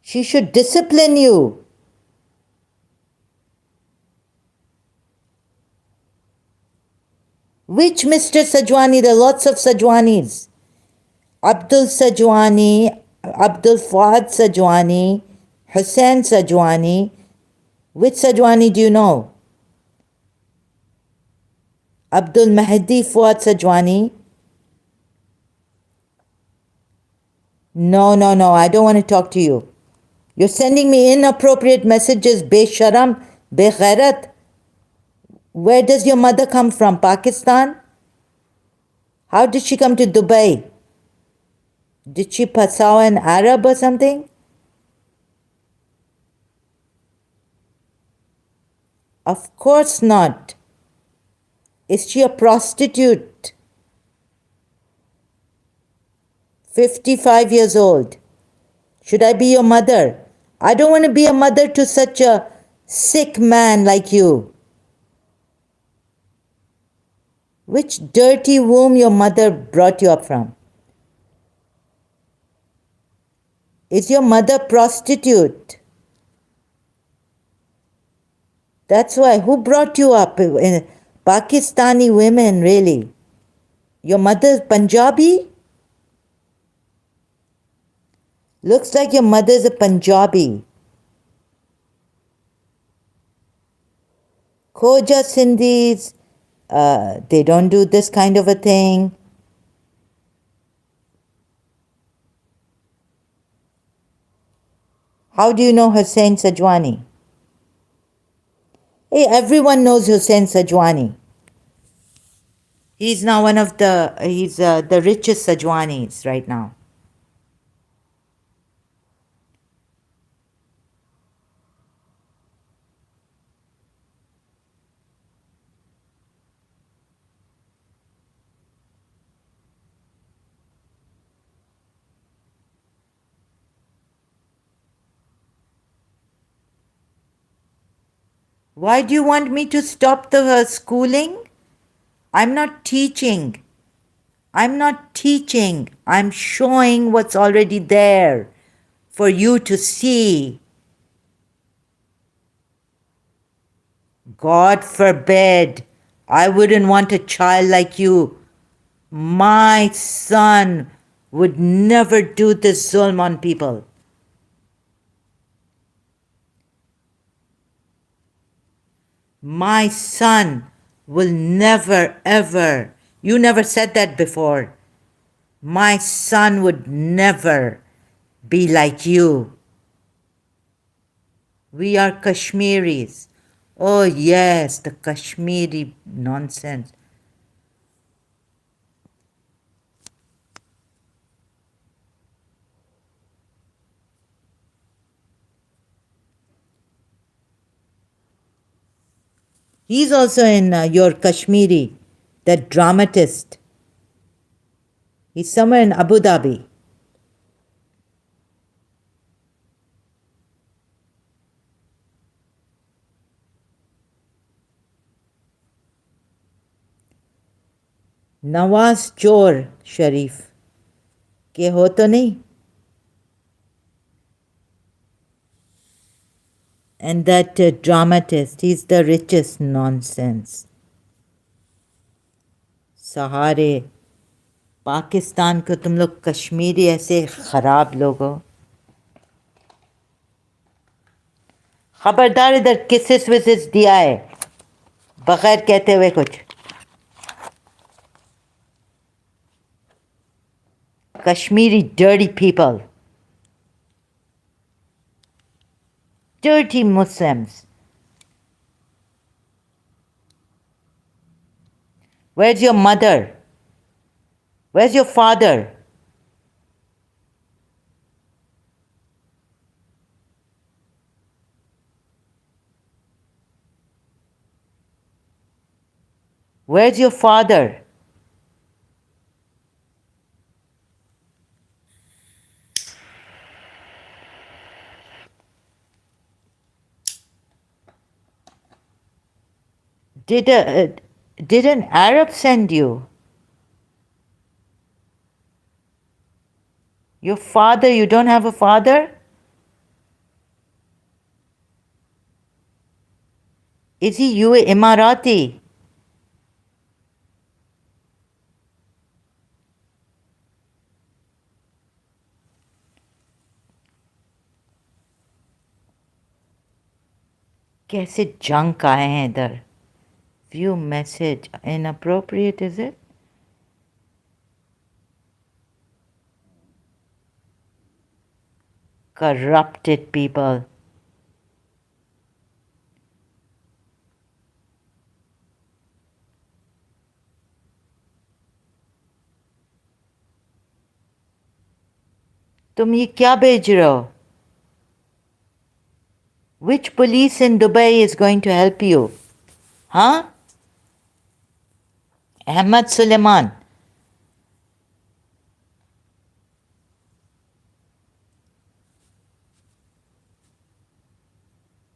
She should discipline you. Which Mr. Sajwani? There are lots of Sajwanis. Abdul Sajwani, Abdul Fuad Sajwani, Hussain Sajwani. Which Sajwani do you know? Abdul Mahdi Fuad Sajwani. No, I don't want to talk to you. You're sending me inappropriate messages, Besharam, Beghairat. Where does your mother come from? Pakistan? How did she come to Dubai? Did she pass out an Arab or something? Of course not. Is she a prostitute? 55 years old. Should I be your mother? I don't want to be a mother to such a sick man like you. Which dirty womb your mother brought you up from? Is your mother prostitute? That's why. Who brought you up? Pakistani women, really. Your mother's Punjabi? Looks like your mother's a Punjabi. Khoja Sindhis, they don't do this kind of a thing. How do you know Hussain Sajwani? Hey, everyone knows Hussain Sajwani. He's now he's the richest Sajwanis right now. Why do you want me to stop the schooling? I'm not teaching. I'm showing what's already there. for you to see. God forbid. I wouldn't want a child like you. My son would never do this zulm on people. My son will never, ever. You never said that before. My son would never be like you. We are Kashmiris. Oh, yes, the Kashmiri nonsense. He's also in your Kashmiri, that dramatist. He's somewhere in Abu Dhabi. Nawaz Chor Sharif. के हो तो नहीं? And that dramatist, he's the richest nonsense. सहारे पाकिस्तान को तुम लोग कश्मीरी ऐसे खराब लोग हो. खबरदार इधर किसेस विसेस दिया है बगैर कहते हुए कुछ. Kashmiri dirty people. Dirty Muslims. Where's your mother? Where's your father? Where's your father? Did an Arab send you? Your father, you don't have a father? Is he you Emirati? कैसे junk आए हैं इधर? View message inappropriate, is it? Corrupted people. तुम ये क्या भेज रहे हो? Which police in Dubai is going to help you? Huh? Ahmad Suleiman.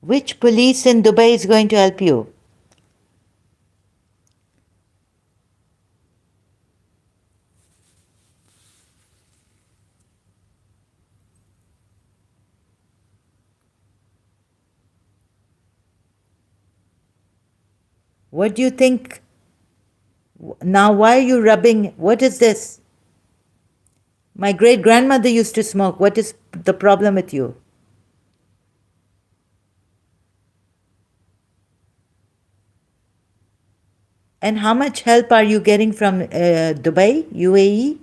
Which police in Dubai is going to help you? What do you think? Now, why are you rubbing? What is this? My great grandmother used to smoke. What is the problem with you? And how much help are you getting from Dubai, UAE?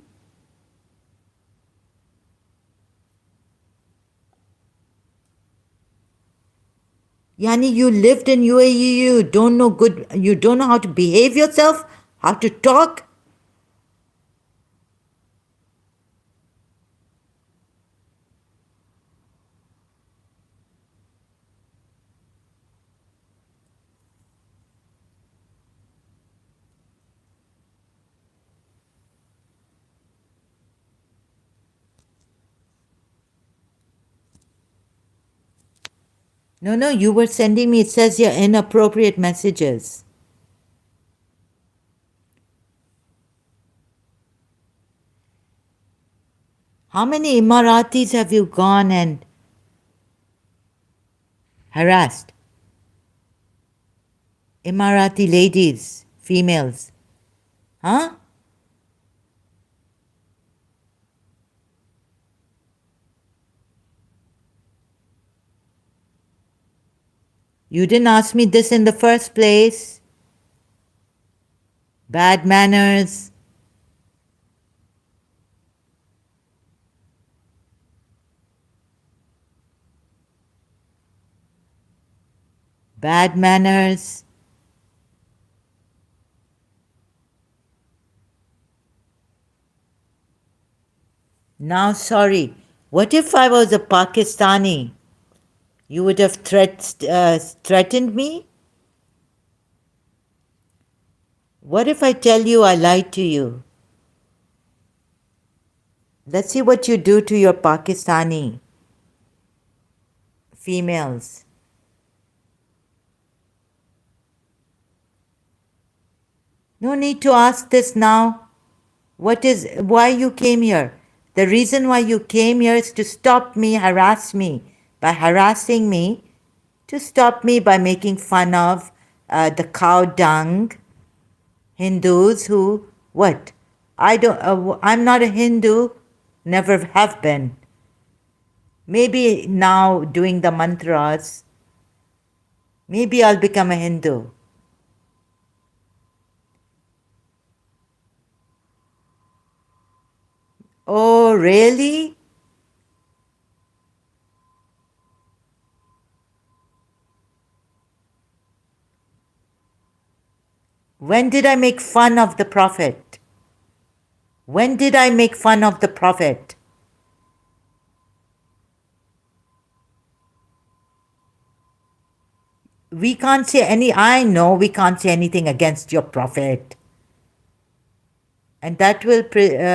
Yani, you lived in UAE, you don't know how to behave yourself, how to talk. No, you were sending me, it says here, inappropriate messages. How many Emiratis have you gone and harassed? Emirati ladies, females, huh? You didn't ask me this in the first place. Bad manners. Bad manners. Now, sorry. What if I was a Pakistani? You would have threatened me? What if I tell you I lied to you? Let's see what you do to your Pakistani females. No need to ask this now. Why you came here? The reason why you came here is to stop me, harass me. By harassing me, to stop me by making fun of the cow dung Hindus who, what? I'm not a Hindu, never have been. Maybe now doing the mantras, maybe I'll become a Hindu. Oh, really? When did I make fun of the Prophet? When did I make fun of the Prophet? I know we can't say anything against your Prophet. And that will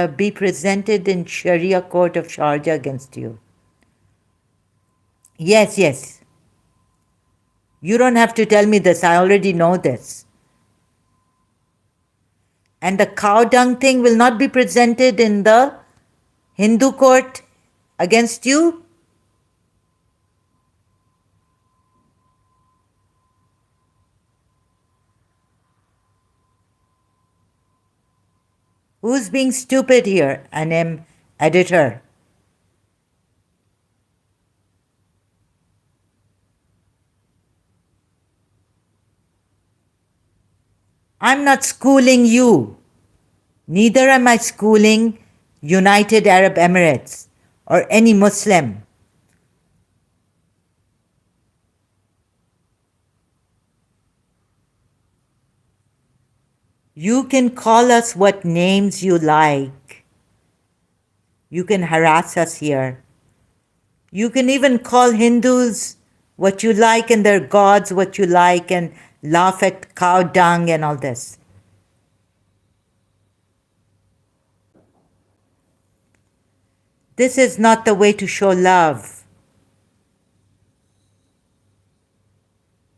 be presented in Sharia court of Sharjah against you. Yes, yes. You don't have to tell me this. I already know this. And the cow dung thing will not be presented in the Hindu court against you? Who's being stupid here? An editor. I'm not schooling you. Neither am I schooling United Arab Emirates or any Muslim. You can call us what names you like. You can harass us here. You can even call Hindus what you like and their gods what you like and laugh at cow dung and all this. This is not the way to show love.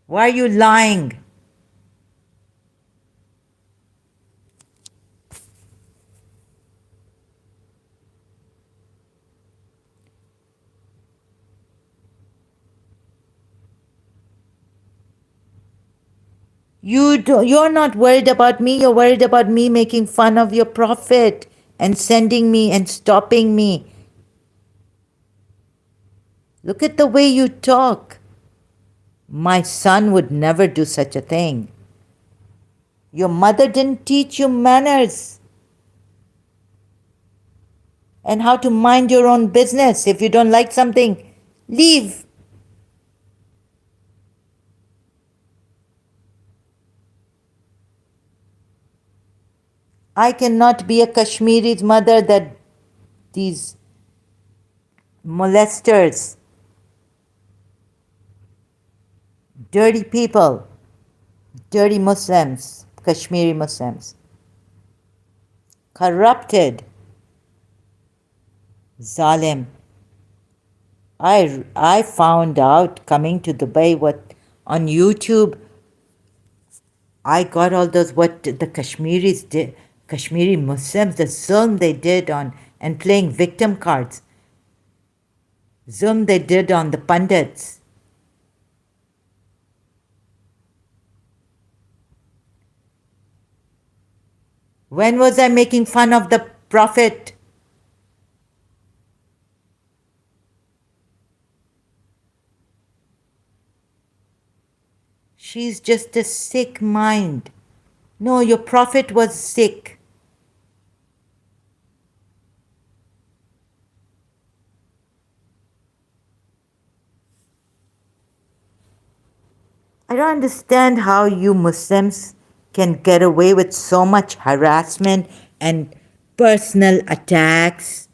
Why are you lying? You're not worried about me, you're worried about me making fun of your Prophet and sending me and stopping me. Look at the way you talk. My son would never do such a thing. Your mother didn't teach you manners and how to mind your own business. If you don't like something, leave. I cannot be a Kashmiri's mother that these molesters, dirty people, dirty Muslims, Kashmiri Muslims, corrupted, zalim. I found out coming to Dubai what on YouTube I got all those what the Kashmiris did, Kashmiri Muslims, the zulm they did on and playing victim cards. Zulm they did on the pundits. When was I making fun of the Prophet? She's just a sick mind. No, your Prophet was sick. I don't understand how you Muslims can get away with so much harassment and personal attacks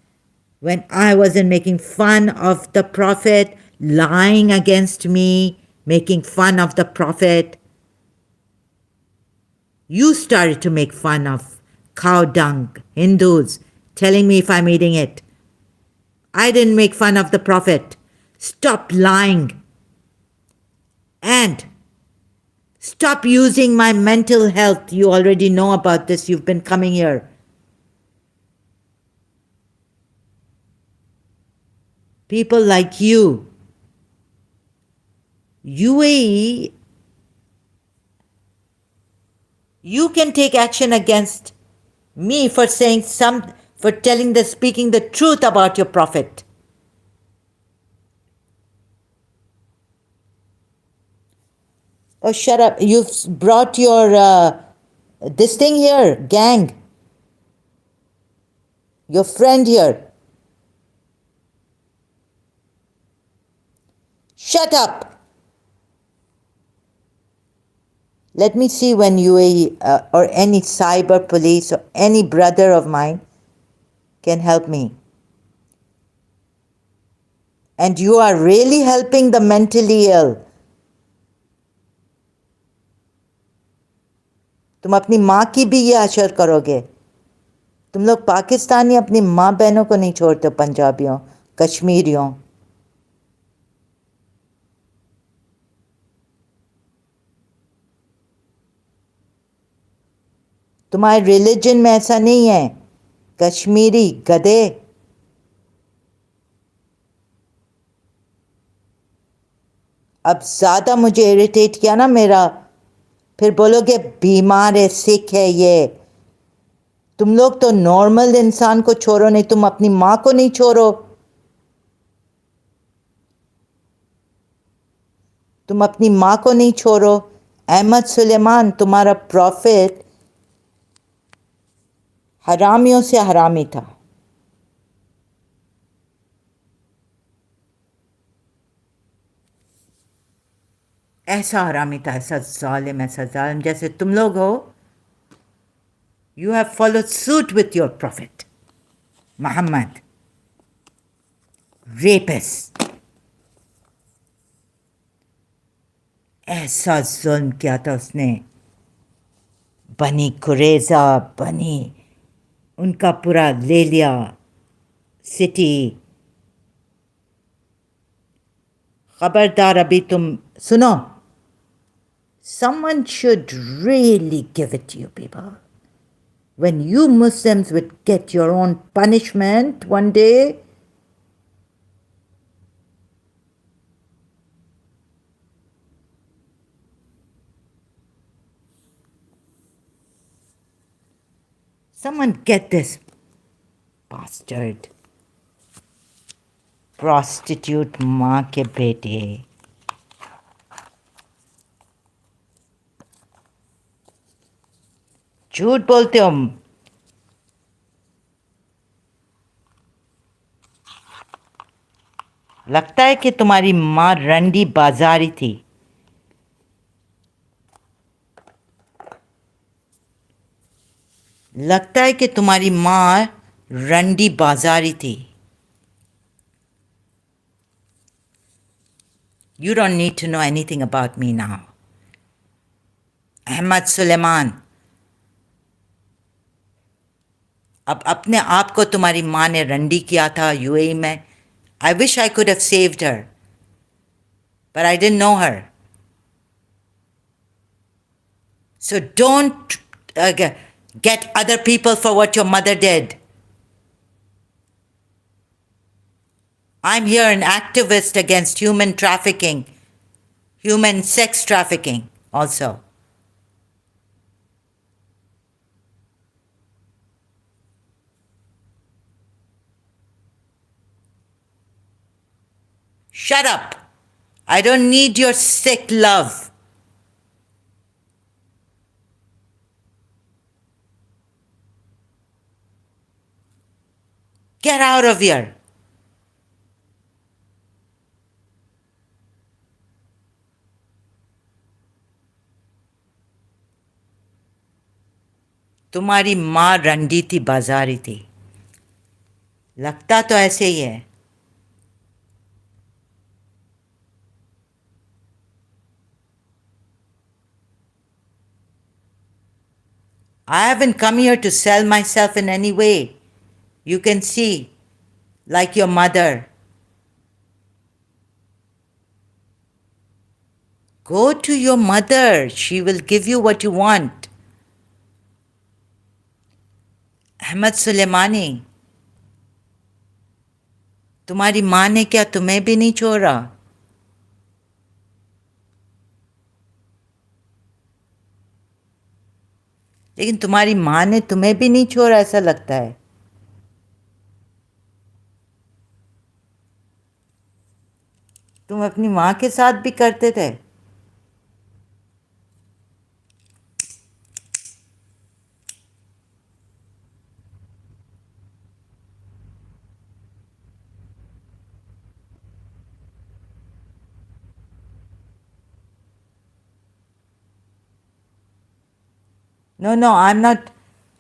when I wasn't making fun of the Prophet, lying against me, making fun of the Prophet. You started to make fun of cow dung, Hindus, telling me if I'm eating it. I didn't make fun of the Prophet. Stop lying. And stop using my mental health. You already know about this. You've been coming here. People like you. UAE, you can take action against me for speaking the truth about your Prophet. Oh, shut up. You've brought your, this thing here, gang. Your friend here. Shut up. Let me see when UAE or any cyber police or any brother of mine can help me. And you are really helping the mentally ill. तुम अपनी माँ की भी ये अशर करोगे. तुम लोग पाकिस्तानी अपनी माँ बहनों को नहीं छोड़ते, पंजाबियों, कश्मीरियों. तुम्हारे रिलीजन में ऐसा नहीं है. कश्मीरी गधे. अब ज़्यादा मुझे इरिटेट किया ना मेरा, फिर बोलोगे बीमार है, सिक है ये. तुम लोग तो नॉर्मल इंसान को छोड़ो नहीं, तुम अपनी माँ को नहीं छोड़ो. तुम अपनी माँ को नहीं छोड़ो. अहमद सुलेमान तुम्हारा प्रॉफिट हरामियों से हरामी था. ऐसा हरामी था, ऐसा जालिम जैसे तुम लोग हो. You have followed suit with your prophet, Muhammad. Rapist. ऐसा जुल्म किया था उसने. बनी कुरेजा, बनी उनका पूरा ले लिया सिटी. खबरदार, अभी तुम सुनो. Someone should really give it to you people. When you Muslims would get your own punishment one day, someone get this bastard. Prostitute माँ के बेटे. झूठ बोलते हो. लगता है कि तुम्हारी माँ रंडी बाजारी थी. लगता है कि तुम्हारी माँ रंडी बाजारी थी. You don't need to know anything about me now. Ahmad Suleman, अब अपने आप को तुम्हारी माँ ने रंडी किया था यूएई में. I wish I could have saved her, but I didn't know her. So don't get other people for what your mother did. I'm here an activist against human trafficking, human sex trafficking also. Shut up. I don't need your sick love. Get out of here. तुम्हारी माँ रंडी थी, बाजारी थी। लगता तो ऐसे ही है। I haven't come here to sell myself in any way. You can see, like your mother. Go to your mother. She will give you what you want. Ahmad Sulemani, तुम्हारी माँ ने क्या तुम्हें भी नहीं छोड़ा? लेकिन तुम्हारी माँ ने तुम्हें भी नहीं छोड़ा, ऐसा लगता है। तुम अपनी माँ के साथ भी करते थे। No no, I am not.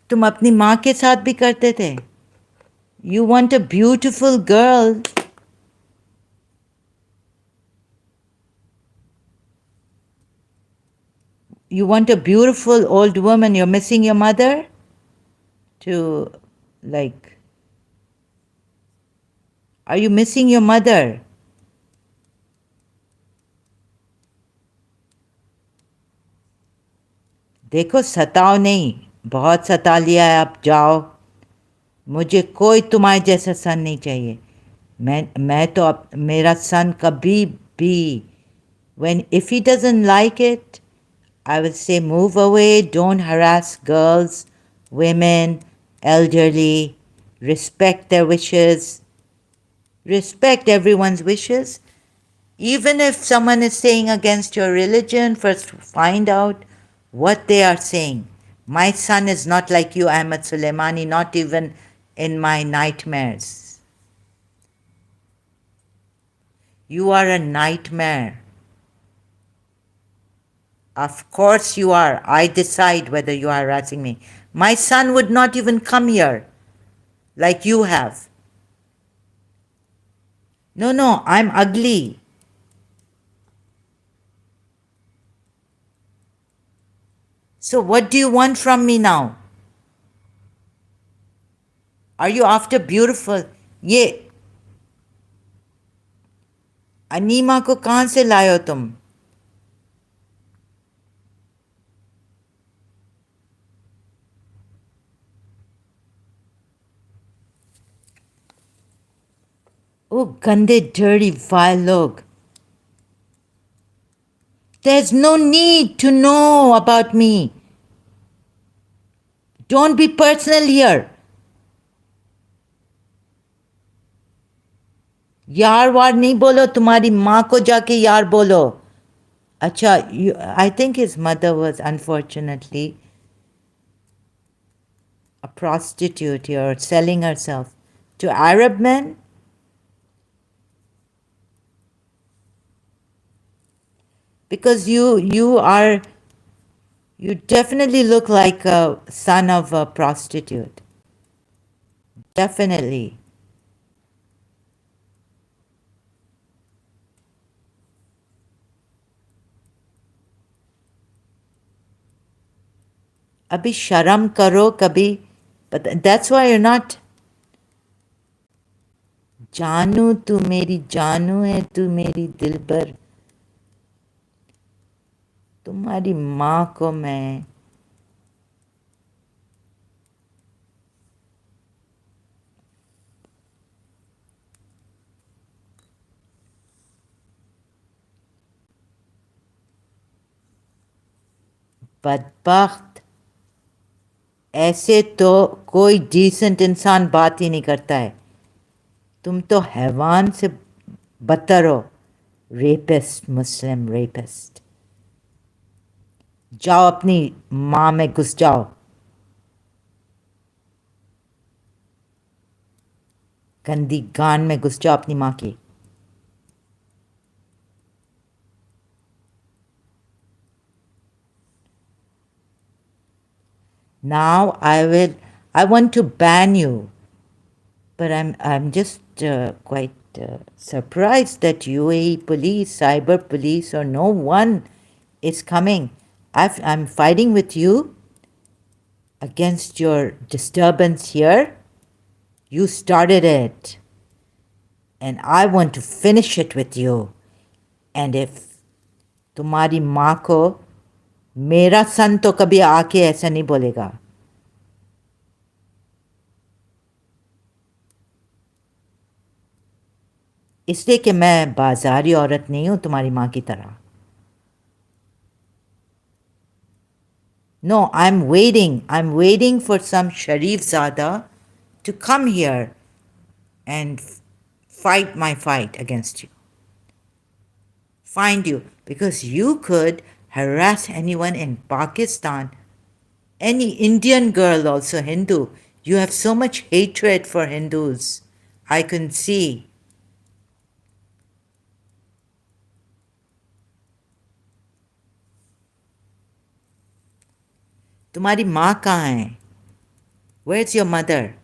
तुम अपनी माँ के साथ भी करते थे। You want a beautiful girl. You want a beautiful old woman. You're missing your mother? To, like, are you missing your mother? देखो, सताओ नहीं, बहुत सता लिया है, अब जाओ। मुझे कोई तुम्हारे जैसा सन नहीं चाहिए। मैं तो अब मेरा सन कभी भी, when if he doesn't like it, I will say move away, don't harass girls, women, elderly, respect their wishes, respect everyone's wishes. Even if someone is saying against your religion, first find out what they are saying. My son is not like you, Ahmad Suleimani, not even in my nightmares. You are a nightmare. Of course you are. I decide whether you are harassing me. My son would not even come here like you have. No, I'm ugly. So what do you want from me now? Are you after beautiful? ये enema को कहाँ से लाए हो तुम? Oh, गंदे, dirty, vile लोग. There's no need to know about me. Don't be personal here. यार वार नहीं बोलो, तुम्हारी माँ को जाके यार बोलो। अच्छा, I think his mother was unfortunately a prostitute here, selling herself to Arab men. Because you definitely look like a son of a prostitute. Definitely. अभी शर्म करो कभी, but that's why you're not. जानू तू मेरी जानू है, तू मेरी दिलबर, तुम्हारी माँ को मैं बदबख्त, ऐसे तो कोई डिसेंट इंसान बात ही नहीं करता है। तुम तो हैवान से बदतर हो। रेपिस्ट, मुस्लिम रेपिस्ट। जाओ अपनी माँ में घुस जाओ। गंदी गान में घुस जाओ अपनी माँ की। Now I want to ban you, but I'm just quite surprised that UAE police, cyber police, or no one is coming. I'm fighting with you against your disturbance here. You started it, and I want to finish it with you. And if तुम्हारी माँ को मेरा सन तो कभी आके ऐसा नहीं बोलेगा। इसलिए कि मैं बाजारी औरत नहीं हूं तुम्हारी माँ की तरह। No, I'm waiting. I'm waiting for some Sharif Zada to come here and fight my fight against you. Find you. Because you could harass anyone in Pakistan, any Indian girl, also Hindu. You have so much hatred for Hindus. I can see. तुम्हारी माँ कहाँ है? Where's your mother?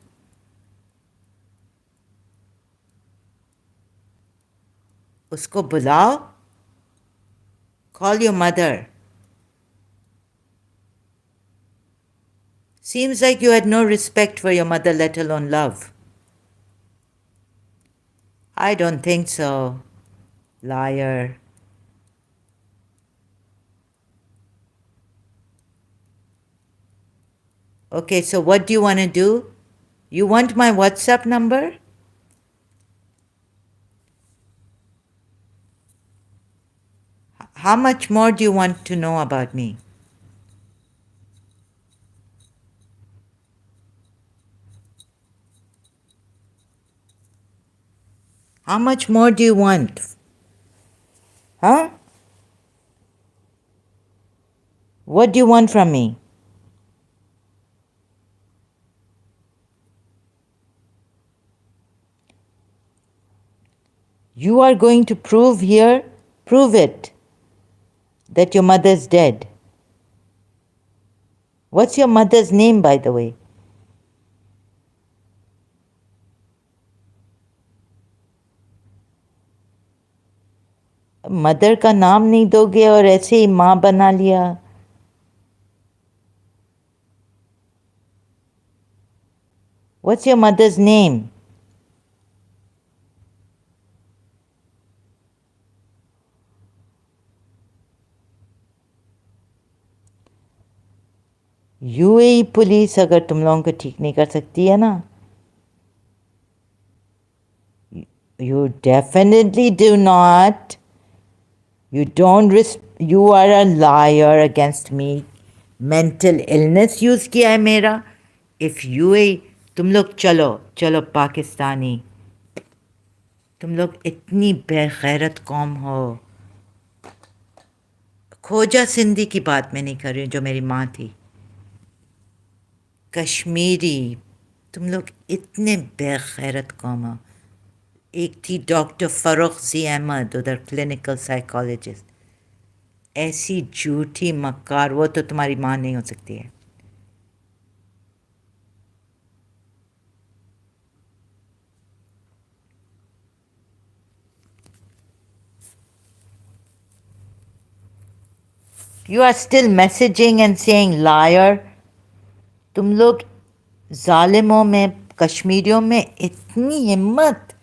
उसको बुलाओ. Call your mother. Seems like you had no respect for your mother, let alone love. I don't think so. Liar. Okay, so what do you want to do? You want my WhatsApp number? How much more do you want to know about me? How much more do you want? Huh? What do you want from me? You are going to prove here, prove it, that your mother's dead. What's your mother's name, by the way? Mother का नाम नहीं दोगे और ऐसे ही माँ बना लिया. What's your mother's name? UAE police अगर तुम लोगों को ठीक नहीं कर सकती है ना, you definitely do not. You don't you are a liar against me. Mental illness use किया है मेरा. If UAE, तुम लोग चलो पाकिस्तानी. तुम लोग इतनी बेगैरत कौम हो. खोजा सिंधी की बात मैं नहीं कर रही हूँ जो मेरी माँ थी. कश्मीरी. तुम लोग इतने बेगैरत कौम हो. एक थी डॉक्टर फरुखी अहमद, उधर क्लिनिकल साइकोलॉजिस्ट. ऐसी झूठी मक्कार, वो तो तुम्हारी माँ नहीं हो सकती है. You are still messaging and saying liar. तुम लोग जालिमों में, कश्मीरियों में इतनी हिम्मत,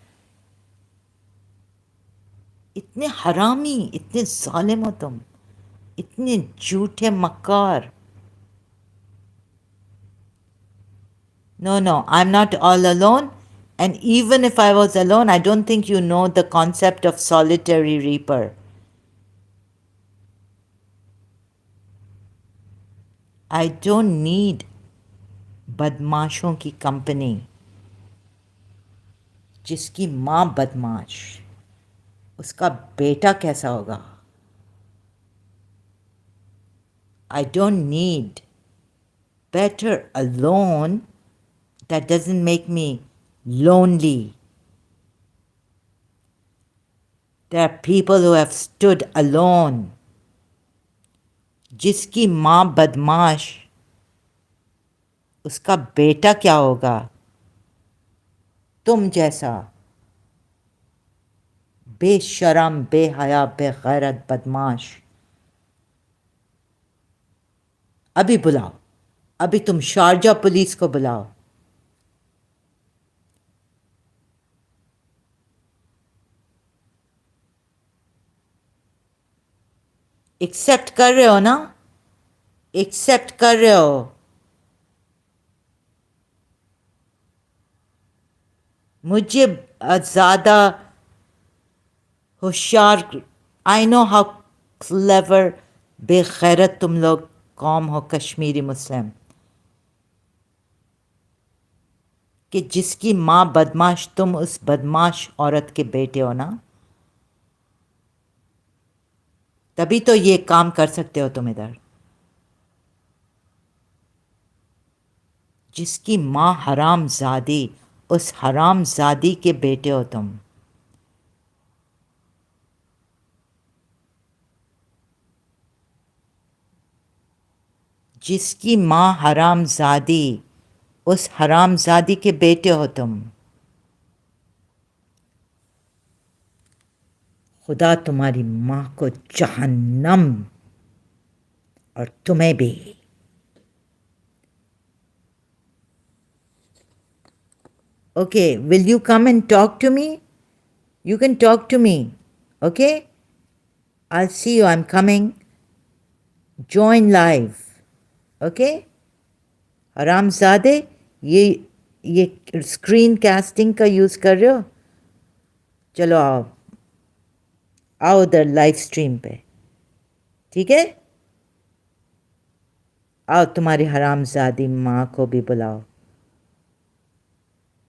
इतने हरामी, इतने जालिम हो तुम, इतने झूठे मक्कार. No, I'm not all alone. And even if I was alone, I don't think you know the concept of solitary reaper. I don't need بدماشوں کی کمپنی. جس کی ماں بدماش اس کا بیٹا کیسا ہوگا. آئی don't need better alone that doesn't make me lonely. There are people who have stood alone. جس کی ماں بدماش اس کا بیٹا کیا ہوگا. تم جیسا بے شرم، بے حیا، بے غیرت بدماش. ابھی بلاؤ، ابھی تم شارجہ پولیس کو بلاؤ. ایکسیپٹ کر رہے ہو نا؟ ایکسیپٹ کر رہے ہو. مجھے زیادہ ہوشیار، آئی نو ہاؤ کلیور، بے غیرت تم لوگ قوم ہو کشمیری مسلم، کہ جس کی ماں بدماش تم اس بدماش عورت کے بیٹے ہو نا، تبھی تو یہ کام کر سکتے ہو تم ادھر. جس کی ماں حرام زادی، اس حرام زادی کے بیٹے ہو تم. جس کی ماں حرام زادی، اس حرام زادی کے بیٹے ہو تم. خدا تمہاری ماں کو جہنم، اور تمہیں بھی. Okay, will you come and talk to me? You can talk to me, okay? I'll see you, I'm coming. Join live, okay? حرام زادے، یہ اسکرین کاسٹنگ کا یوز کر رہے ہو؟ چلو آؤ، آؤ ادھر لائف اسٹریم پہ، ٹھیک ہے؟ آؤ تمہاری حرام زادی ماں کو بھی بلاؤ.